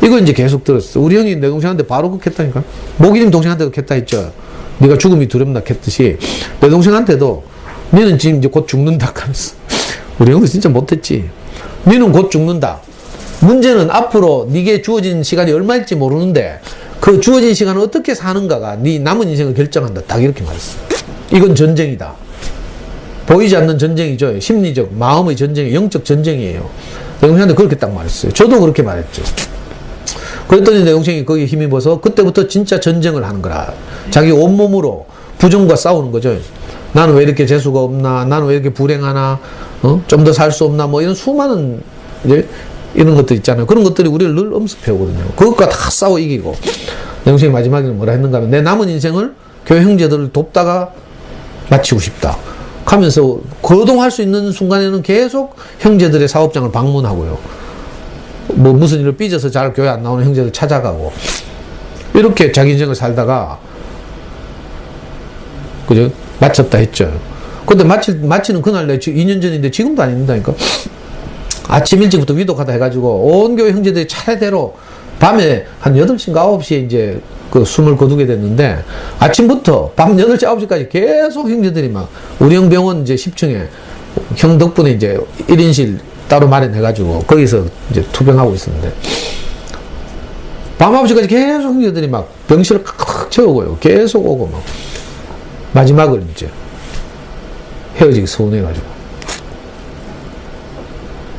이거 이제 계속 들었어. 우리 형이 내 동생한테 바로 그렇게 했다니까. 목이님 동생한테도 그렇게 했다 했죠. 네가 죽음이 두렵나 했듯이 내 동생한테도 너는 지금 이제 곧 죽는다 하면서. 우리 형도 진짜 못했지. 너는 곧 죽는다. 문제는 앞으로 네게 주어진 시간이 얼마일지 모르는데 그 주어진 시간을 어떻게 사는가가 네 남은 인생을 결정한다. 딱 이렇게 말했어. 이건 전쟁이다. 보이지 않는 전쟁이죠. 심리적, 마음의 전쟁이, 영적 전쟁이에요. 내 동생한테 그렇게 딱 말했어요. 저도 그렇게 말했죠. 그랬더니 내 동생이 거기에 힘입어서 그때부터 진짜 전쟁을 하는 거라. 자기 온몸으로 부정과 싸우는 거죠. 나는 왜 이렇게 재수가 없나? 나는 왜 이렇게 불행하나? 좀 더 살 수 없나? 뭐 이런 수많은 이제 이런 것들 있잖아요. 그런 것들이 우리를 늘 엄습해오거든요. 그것과 다 싸워 이기고. 내 동생이 마지막에는 뭐라 했는가 하면 내 남은 인생을 교회 형제들을 돕다가 마치고 싶다. 하면서 거동할 수 있는 순간에는 계속 형제들의 사업장을 방문하고요. 뭐 무슨 일로 삐져서 잘 교회 안 나오는 형제들 찾아가고. 이렇게 자기 인생을 살다가 그죠? 마쳤다 했죠. 근데 마치는 그날 내 2년 전인데 지금도 안 있는다니까. 아침 일찍부터 위독하다 해가지고 온 교회 형제들이 차례대로 밤에 한 8시인가 9시에 이제 그 숨을 거두게 됐는데 아침부터 밤 8시 9시까지 계속 형제들이 막 우리 형 병원 이제 10층에 형 덕분에 이제 1인실 따로 마련해가지고 거기서 이제 투병하고 있었는데 밤 9시까지 계속 형제들이 막 병실을 칵칵 채우고요. 계속 오고 막 마지막을 이제 헤어지기 서운해가지고.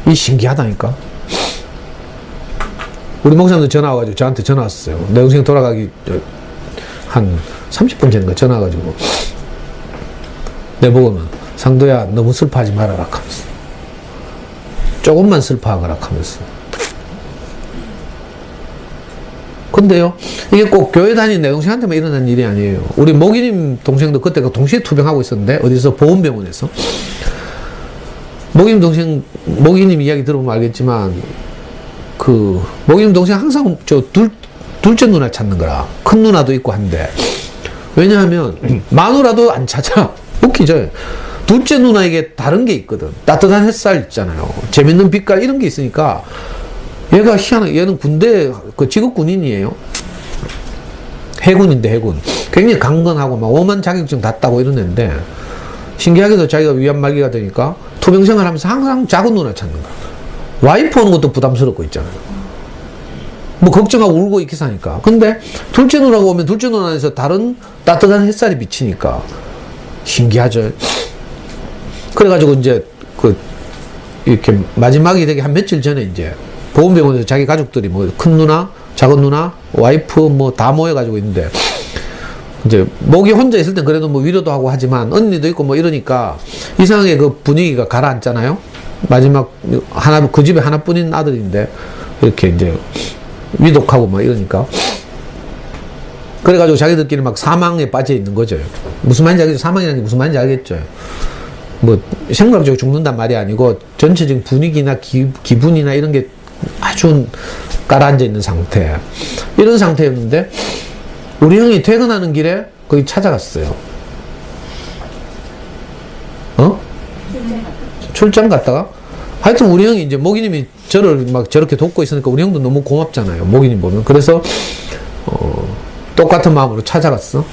이 신기하다니까. 우리 목사님도 전화 와가지고 저한테 전화 왔어요. 내 동생 돌아가기 한 30분 전인가 전화 와가지고 내보고는 상도야 너무 슬퍼하지 말아라 하면서 조금만 슬퍼하거라 하면서. 근데요 이게 꼭 교회 다니는 내 동생한테만 일어난 일이 아니에요. 우리 목이님 동생도 그때 동시에 투병하고 있었는데 어디서 보훈병원에서 목이님 이야기 들어보면 알겠지만 그 목이님 동생 항상 저 둘째 누나 찾는 거라. 큰 누나도 있고 한데 왜냐하면 마누라도 안 찾아. 웃기죠. 둘째 누나에게 다른 게 있거든. 따뜻한 햇살 있잖아요. 재밌는 빛깔 이런 게 있으니까 얘가 희한하게 얘는 군대 그 직업 군인이에요. 해군인데 해군. 굉장히 강건하고 막 오만 자격증 다 따고 이런 애인데 신기하게도 자기가 위안말기가 되니까 투병생활 하면서 항상 작은 누나 찾는 거야. 와이프 오는 것도 부담스럽고 있잖아요. 뭐 걱정하고 울고 이렇게 사니까. 근데 둘째 누나가 오면 둘째 누나 안에서 다른 따뜻한 햇살이 비치니까 신기하죠. 그래가지고 이제 그 이렇게 마지막이 되게 한 며칠 전에 이제 보훈병원에서 자기 가족들이 뭐 큰 누나, 작은 누나, 와이프 뭐 다 모여가지고 있는데 이제 목이 혼자 있을 땐 그래도 뭐 위로도 하고 하지만 언니도 있고 뭐 이러니까 이상하게 그 분위기가 가라앉잖아요. 마지막 하나 그 집에 하나뿐인 아들인데 이렇게 이제 위독하고 막 이러니까 그래가지고 자기들끼리 막 사망에 빠져 있는 거죠. 무슨 말인지 알겠죠? 사망이라는 게 무슨 말인지 알겠죠? 뭐 생각적으로 죽는단 말이 아니고 전체적인 분위기나 기분이나 이런 게 아주 가라앉아 있는 상태. 이런 상태였는데 우리 형이 퇴근하는 길에 거기 찾아갔어요. 출장 갔다가 하여튼 우리 형이 이제 목이님이 저를 막 저렇게 돕고 있으니까 우리 형도 너무 고맙잖아요. 목이님 보면. 그래서 똑같은 마음으로 찾아갔어.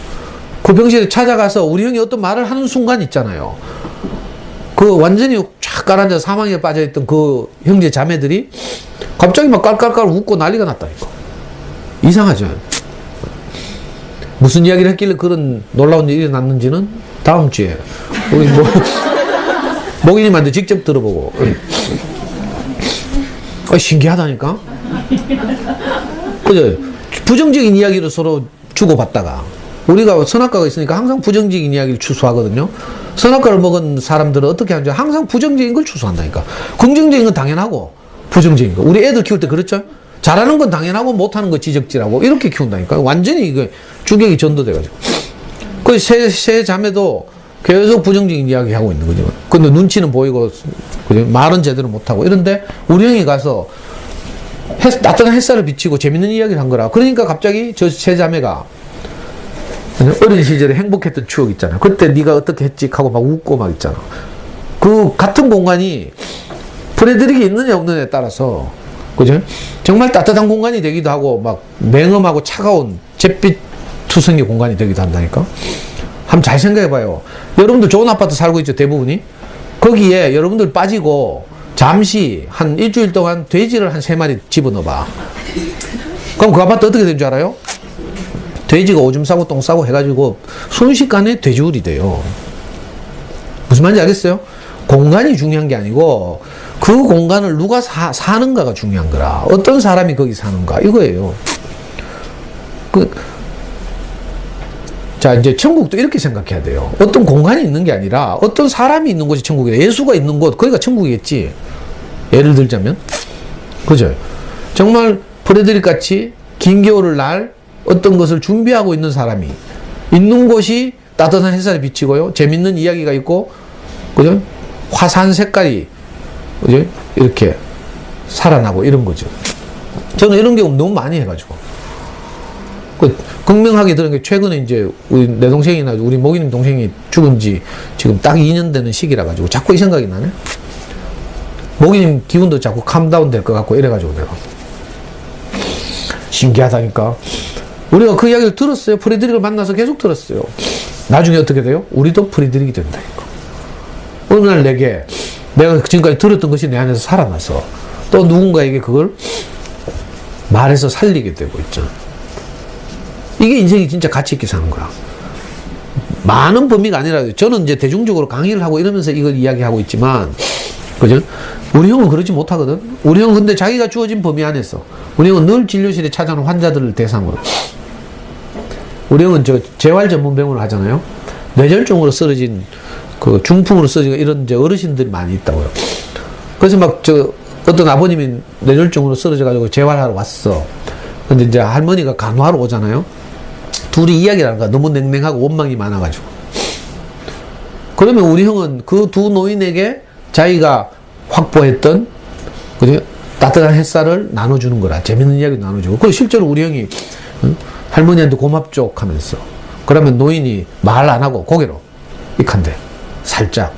그 병실에 찾아가서 우리 형이 어떤 말을 하는 순간 있잖아요. 그 완전히 쫙 가라앉아 사망에 빠져있던 그 형제 자매들이 갑자기 막 깔깔깔 웃고 난리가 났다니까. 이상하죠. 무슨 이야기를 했길래 그런 놀라운 일이 일어났는지는 다음 주에 우리 목이님한테 직접 들어보고. 신기하다니까. 그죠? 부정적인 이야기를 서로 주고받다가 우리가 선악과가 있으니까 항상 부정적인 이야기를 추수하거든요. 선악과를 먹은 사람들은 어떻게 하는지 항상 부정적인 걸 추수한다니까. 긍정적인 건 당연하고 부정적인 거. 우리 애들 키울 때 그렇죠? 잘하는 건 당연하고 못하는 거 지적질하고 이렇게 키운다니까. 완전히 이게 주객이 전도돼가지고. 그 세 자매도 계속 부정적인 이야기 하고 있는 거죠. 근데 눈치는 보이고 그죠? 말은 제대로 못하고 이런데 우리 형이 가서 따뜻한 햇살을 비치고 재밌는 이야기를 한 거라. 그러니까 갑자기 저 세 자매가 어린 시절에 행복했던 추억 있잖아요. 그때 네가 어떻게 했지 하고 막 웃고 막 있잖아. 그 같은 공간이 프레드릭이 있느냐 없느냐에 따라서 그죠? 정말 따뜻한 공간이 되기도 하고 막 냉엄하고 차가운 잿빛 투성이 공간이 되기도 한다니까. 한번 잘 생각해봐요. 여러분들 좋은 아파트 살고 있죠, 대부분이. 거기에 여러분들 빠지고 잠시 한 일주일 동안 돼지를 한 3마리 집어넣어봐. 그럼 그 아파트 어떻게 되는 줄 알아요? 돼지가 오줌 싸고 똥 싸고 해가지고 순식간에 돼지울이 돼요. 무슨 말인지 알겠어요? 공간이 중요한 게 아니고 그 공간을 누가 사는가가 중요한 거라. 어떤 사람이 거기 사는가 이거예요. 자, 이제 천국도 이렇게 생각해야 돼요. 어떤 공간이 있는 게 아니라 어떤 사람이 있는 곳이 천국이다. 예수가 있는 곳, 거기가 천국이겠지. 예를 들자면. 그죠? 정말 프레드릭 같이 긴 겨울을 날 어떤 것을 준비하고 있는 사람이 있는 곳이 따뜻한 햇살이 비치고요. 재밌는 이야기가 있고, 그죠? 화사한 색깔이, 그죠? 이렇게 살아나고 이런 거죠. 저는 이런 경우 너무 많이 해가지고. 극명하게 들은 게 최근에 이제 내 동생이나 우리 모기님 동생이 죽은 지 지금 딱 2년 되는 시기라 가지고 자꾸 이 생각이 나네. 모기님 기운도 자꾸 캄다운 될 것 같고 이래가지고 내가. 신기하다니까. 우리가 그 이야기를 들었어요. 프레드릭을 만나서 계속 들었어요. 나중에 어떻게 돼요? 우리도 프레드릭이 된다니까. 어느 날 내가 지금까지 들었던 것이 내 안에서 살아나서 또 누군가에게 그걸 말해서 살리게 되고 있죠. 이게 인생이 진짜 가치 있게 사는 거야. 많은 범위가 아니라, 저는 이제 대중적으로 강의를 하고 이러면서 이걸 이야기하고 있지만, 그죠? 우리 형은 그러지 못하거든? 우리 형은 근데 자기가 주어진 범위 안에서, 우리 형은 늘 진료실에 찾아오는 환자들을 대상으로. 우리 형은 재활 전문 병원을 하잖아요? 뇌졸중으로 쓰러진, 중풍으로 쓰러진 이런 이제 어르신들이 많이 있다고요. 그래서 어떤 아버님이 뇌졸중으로 쓰러져가지고 재활하러 왔어. 근데 이제 할머니가 간호하러 오잖아요? 둘이 이야기를 하는 거야. 너무 냉랭하고 원망이 많아가지고. 그러면 우리 형은 그 두 노인에게 자기가 확보했던, 그죠? 따뜻한 햇살을 나눠주는 거라. 재밌는 이야기 나눠주고. 그리고 실제로 우리 형이, 할머니한테 고맙죠 하면서. 그러면 노인이 말 안 하고 고개로 익한데. 살짝.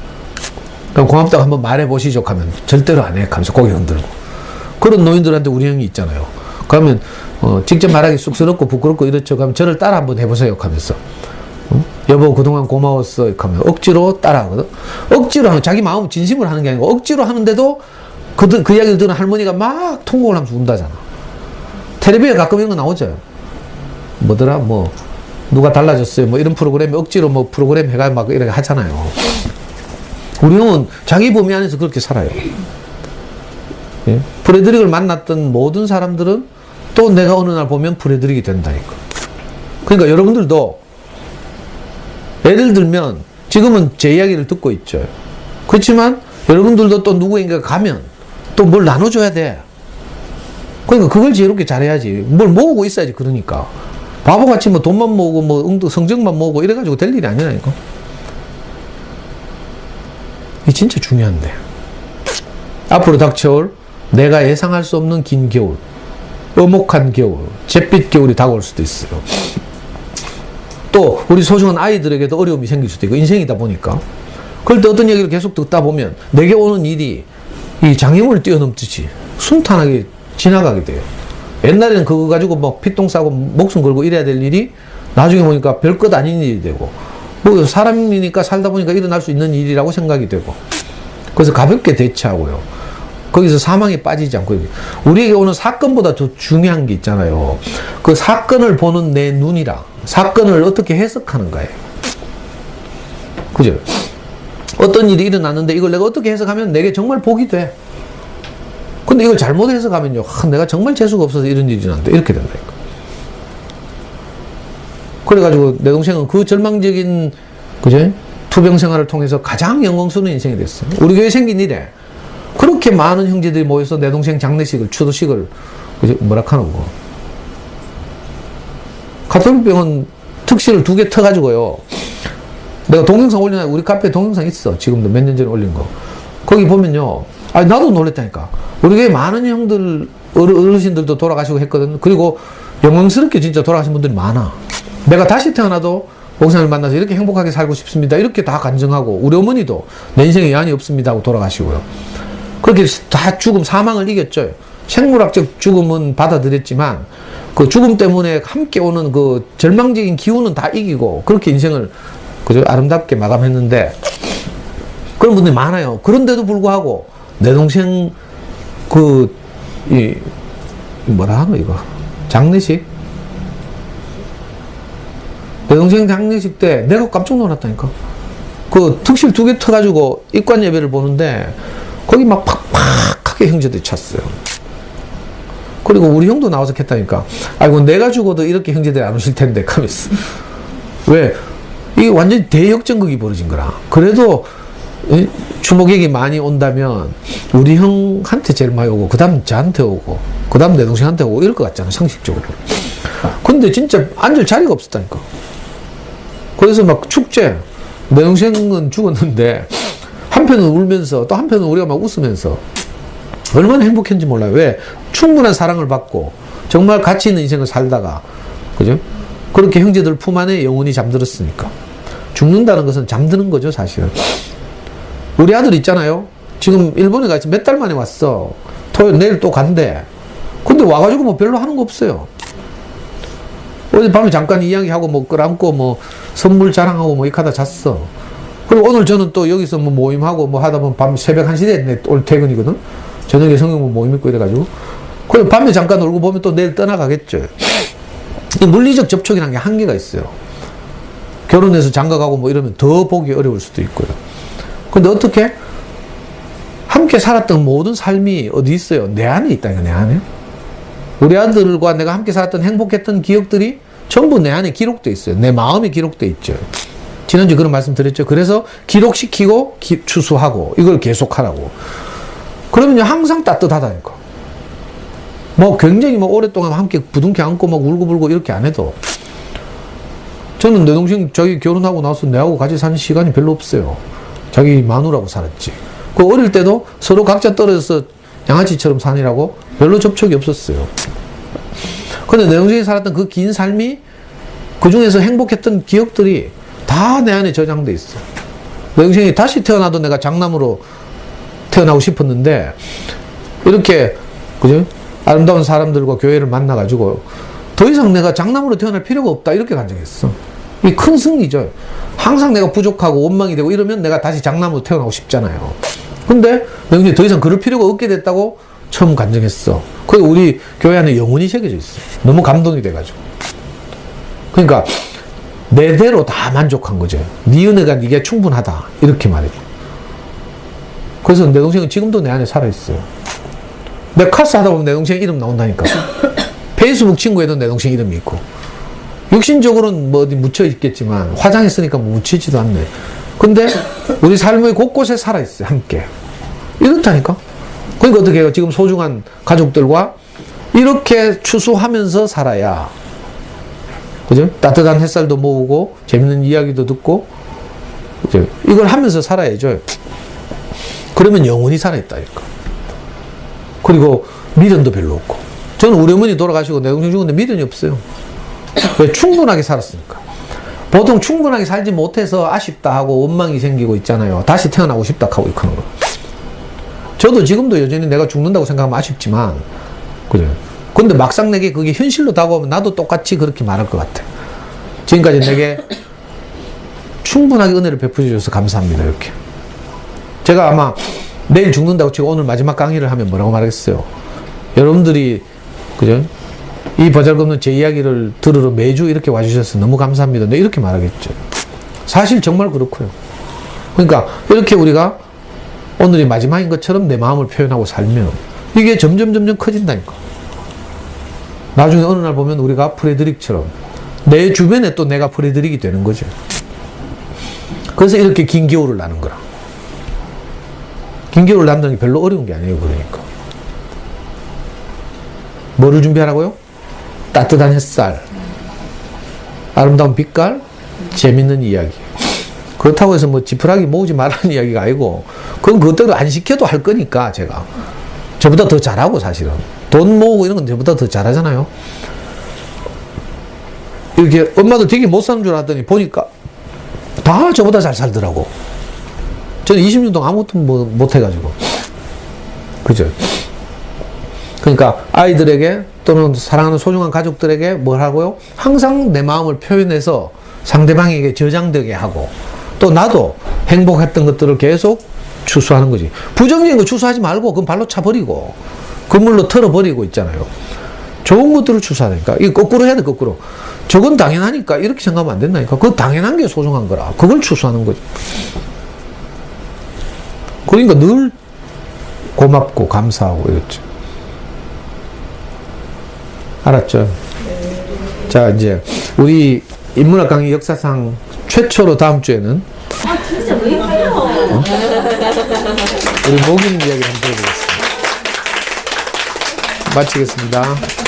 그럼 고맙다고 한번 말해보시죠 하면 절대로 안 해. 하면서 고개 흔들고. 그런 노인들한테 우리 형이 있잖아요. 그러면, 직접 말하기 쑥스럽고 부끄럽고 이렇죠. 그러면 저를 따라 한번 해보세요. 하면서. 여보, 그동안 고마웠어. 하면 억지로 따라 하거든. 억지로 하면 자기 마음 진심으로 하는 게 아니고 억지로 하는데도 그 이야기를 듣는 할머니가 막 통곡을 하면서 운다잖아. 텔레비에 가끔 이런 거 나오죠. 뭐더라? 누가 달라졌어요. 이런 프로그램에 억지로 프로그램 해가 막 이렇게 하잖아요. 우리 형은 자기 범위 안에서 그렇게 살아요. 예? 프레드릭을 만났던 모든 사람들은 또 내가 어느 날 보면 프레드릭이 된다니까. 그러니까 여러분들도 예를 들면 지금은 제 이야기를 듣고 있죠. 그렇지만 여러분들도 또 누구에게 가면 또 뭘 나눠줘야 돼. 그러니까 그걸 지혜롭게 잘해야지. 뭘 모으고 있어야지. 그러니까 바보같이 돈만 모으고 성적만 모으고 이래가지고 될 일이 아니라니까. 이게 진짜 중요한데. 앞으로 닥쳐올 내가 예상할 수 없는 긴 겨울, 엄혹한 겨울, 잿빛 겨울이 다가올 수도 있어요. 또 우리 소중한 아이들에게도 어려움이 생길 수도 있고, 인생이다 보니까. 그럴 때 어떤 얘기를 계속 듣다 보면 내게 오는 일이 이 장애물을 뛰어넘듯이 순탄하게 지나가게 돼요. 옛날에는 그거 가지고 피똥 싸고 목숨 걸고 이래야 될 일이 나중에 보니까 별것 아닌 일이 되고, 사람이니까 살다 보니까 일어날 수 있는 일이라고 생각이 되고, 그래서 가볍게 대처하고요. 거기서 사망에 빠지지 않고. 우리에게 오는 사건보다 더 중요한 게 있잖아요. 그 사건을 보는 내 눈이라, 사건을 어떻게 해석하는가예요. 그죠? 어떤 일이 일어났는데 이걸 내가 어떻게 해석하면 내게 정말 복이 돼. 근데 이걸 잘못 해석하면요, 내가 정말 재수가 없어서 이런 일이 일어난다. 이렇게 된다니까. 그래가지고 내 동생은 그 절망적인, 그죠? 투병 생활을 통해서 가장 영광스러운 인생이 됐어. 우리 교회 생긴 일에 그렇게 많은 형제들이 모여서 내 동생 장례식을, 추도식을, 그죠? 하는 거. 가톨릭병원 특실을 2개 터가지고요. 내가 동영상 올려놔. 우리 카페에 동영상 있어. 지금도 몇 년 전에 올린 거. 거기 보면요. 나도 놀랬다니까. 우리 교회 많은 형들, 어르신들도 돌아가시고 했거든. 그리고 영광스럽게 진짜 돌아가신 분들이 많아. 내가 다시 태어나도 목사님을 만나서 이렇게 행복하게 살고 싶습니다. 이렇게 다 간증하고, 우리 어머니도 내 인생에 여한이 없습니다 하고 돌아가시고요. 그렇게 다 사망을 이겼죠. 생물학적 죽음은 받아들였지만, 그 죽음 때문에 함께 오는 그 절망적인 기운은 다 이기고, 그렇게 인생을, 그죠? 아름답게 마감했는데, 그런 분들이 많아요. 그런데도 불구하고, 내 동생, 뭐라 하노, 이거? 장례식? 내 동생 장례식 때 내가 깜짝 놀랐다니까. 그 특실 2개 터가지고 입관 예배를 보는데, 거기 막 팍팍하게 형제들이 찼어요. 그리고 우리 형도 나와서 했다니까. 아이고, 내가 죽어도 이렇게 형제들이 안 오실 텐데, 하면서. 왜? 이게 완전히 대역전극이 벌어진 거라. 그래도, 주목객이 많이 온다면, 우리 형한테 제일 많이 오고, 그 다음 저한테 오고, 그 다음 내 동생한테 오고, 이럴 것 같잖아, 상식적으로. 근데 진짜 앉을 자리가 없었다니까. 그래서 막 축제. 내 동생은 죽었는데, 한편은 울면서, 또 한편은 우리가 막 웃으면서, 얼마나 행복했는지 몰라요. 왜? 충분한 사랑을 받고, 정말 가치 있는 인생을 살다가, 그죠? 그렇게 형제들 품 안에 영혼이 잠들었으니까. 죽는다는 것은 잠드는 거죠, 사실은. 우리 아들 있잖아요. 지금 일본에 가 있어. 몇 달 만에 왔어. 토요일, 내일 또 간대. 근데 와가지고 뭐 별로 하는 거 없어요. 어제 밤에 잠깐 이야기하고 뭐 끌안고 뭐 선물 자랑하고 뭐 이렇게 하다 잤어. 그리고 오늘 저는 또 여기서 뭐 모임하고 뭐 하다 보면 밤 새벽 1시 됐네. 오늘 퇴근이거든. 저녁에 성경문 모임 있고 이래가지고. 그리고 밤에 잠깐 놀고 보면 또 내일 떠나가겠죠. 이 물리적 접촉이라는 게 한계가 있어요. 결혼해서 장가가고 뭐 이러면 더 보기 어려울 수도 있고요. 근데 어떻게? 함께 살았던 모든 삶이 어디 있어요? 내 안에 있다니까, 내 안에. 우리 아들과 내가 함께 살았던 행복했던 기억들이 전부 내 안에 기록되어 있어요. 내 마음에 기록되어 있죠. 지난주에 그런 말씀 드렸죠. 그래서 기록시키고 추수하고 이걸 계속하라고. 그러면 항상 따뜻하다니까. 뭐 굉장히 뭐 오랫동안 함께 부둥켜 안고 막 울고불고 이렇게 안 해도 저는 내 동생 자기 결혼하고 나서 내하고 같이 사는 시간이 별로 없어요. 자기 마누라고 살았지. 그 어릴 때도 서로 각자 떨어져서 양아치처럼 사느라고 별로 접촉이 없었어요. 근데 내 동생이 살았던 그 긴 삶이 그 중에서 행복했던 기억들이 다 내 안에 저장돼 있어. 내 동생이 다시 태어나도 내가 장남으로 태어나고 싶었는데 이렇게 그죠? 아름다운 사람들과 교회를 만나가지고 더 이상 내가 장남으로 태어날 필요가 없다 이렇게 간증했어. 이 큰 승리죠. 항상 내가 부족하고 원망이 되고 이러면 내가 다시 장남으로 태어나고 싶잖아요. 근데 내가 더 이상 그럴 필요가 없게 됐다고 처음 간증했어. 그게 우리 교회 안에 영혼이 새겨져 있어. 너무 감동이 돼가지고. 그러니까 내대로 다 만족한 거죠. 네 은혜가 네게 충분하다 이렇게 말해줘. 그래서 내 동생은 지금도 내 안에 살아있어요. 내 카스 하다 보면 내 동생 이름 나온다니까. 페이스북 친구에도 내 동생 이름이 있고. 육신적으로는 뭐 어디 묻혀 있겠지만 화장했으니까 뭐 묻히지도 않네. 근데 우리 삶의 곳곳에 살아있어요. 함께. 이렇다니까. 그러니까 어떻게 해요? 지금 소중한 가족들과 이렇게 추수하면서 살아야 그죠? 따뜻한 햇살도 모으고 재밌는 이야기도 듣고 그죠? 이걸 하면서 살아야죠. 그러면 영원히 살아있다니까. 그리고 미련도 별로 없고. 저는 우리 어머니 돌아가시고 내 동생 죽었는데 미련이 없어요. 왜? 충분하게 살았으니까. 보통 충분하게 살지 못해서 아쉽다 하고 원망이 생기고 있잖아요. 다시 태어나고 싶다 하고 이렇게 하는 거. 저도 지금도 여전히 내가 죽는다고 생각하면 아쉽지만 그죠? 근데 막상 내게 그게 현실로 다가오면 나도 똑같이 그렇게 말할 것 같아. 지금까지 내게 충분하게 은혜를 베풀어 주셔서 감사합니다. 이렇게. 제가 아마 내일 죽는다고 치고 오늘 마지막 강의를 하면 뭐라고 말하겠어요? 여러분들이 그죠? 이 보잘것없는 제 이야기를 들으러 매주 이렇게 와주셔서 너무 감사합니다. 네, 이렇게 말하겠죠. 사실 정말 그렇고요. 그러니까 이렇게 우리가 오늘이 마지막인 것처럼 내 마음을 표현하고 살면 이게 점점 커진다니까. 나중에 어느 날 보면 우리가 프레드릭처럼 내 주변에 또 내가 프레드릭이 되는 거죠. 그래서 이렇게 긴 겨울을 나는 거라. 긴 겨울을 난다는 게 별로 어려운 게 아니에요. 그러니까. 뭐를 준비하라고요? 따뜻한 햇살, 아름다운 빛깔, 재밌는 이야기. 그렇다고 해서 뭐 지푸라기 모으지 말라는 이야기가 아니고 그건 그것대로 안 시켜도 할 거니까 제가. 저보다 더 잘하고 사실은. 돈 모으고 이런 건 저보다 더 잘하잖아요. 이렇게 엄마도 되게 못 사는 줄 알았더니 보니까 다 저보다 잘 살더라고. 저는 20년 동안 아무것도 못 해가지고. 그죠? 그러니까 아이들에게 또는 사랑하는 소중한 가족들에게 뭘 하고요? 항상 내 마음을 표현해서 상대방에게 저장되게 하고 또 나도 행복했던 것들을 계속 추수하는 거지. 부정적인 거 추수하지 말고 그건 발로 차버리고 그물로 털어버리고 있잖아요. 좋은 것들을 추수하니까. 이거 거꾸로 해야 돼, 거꾸로. 저건 당연하니까 이렇게 생각하면 안 된다니까. 그거 당연한 게 소중한 거라. 그걸 추수하는 거지. 그러니까 늘 고맙고 감사하고 이랬죠. 알았죠? 자, 이제 우리 인문학 강의 역사상 최초로 다음 주에는 진짜 왜 이래요? 우리 목인 이야기를 한번 들어보겠습니다. 마치겠습니다.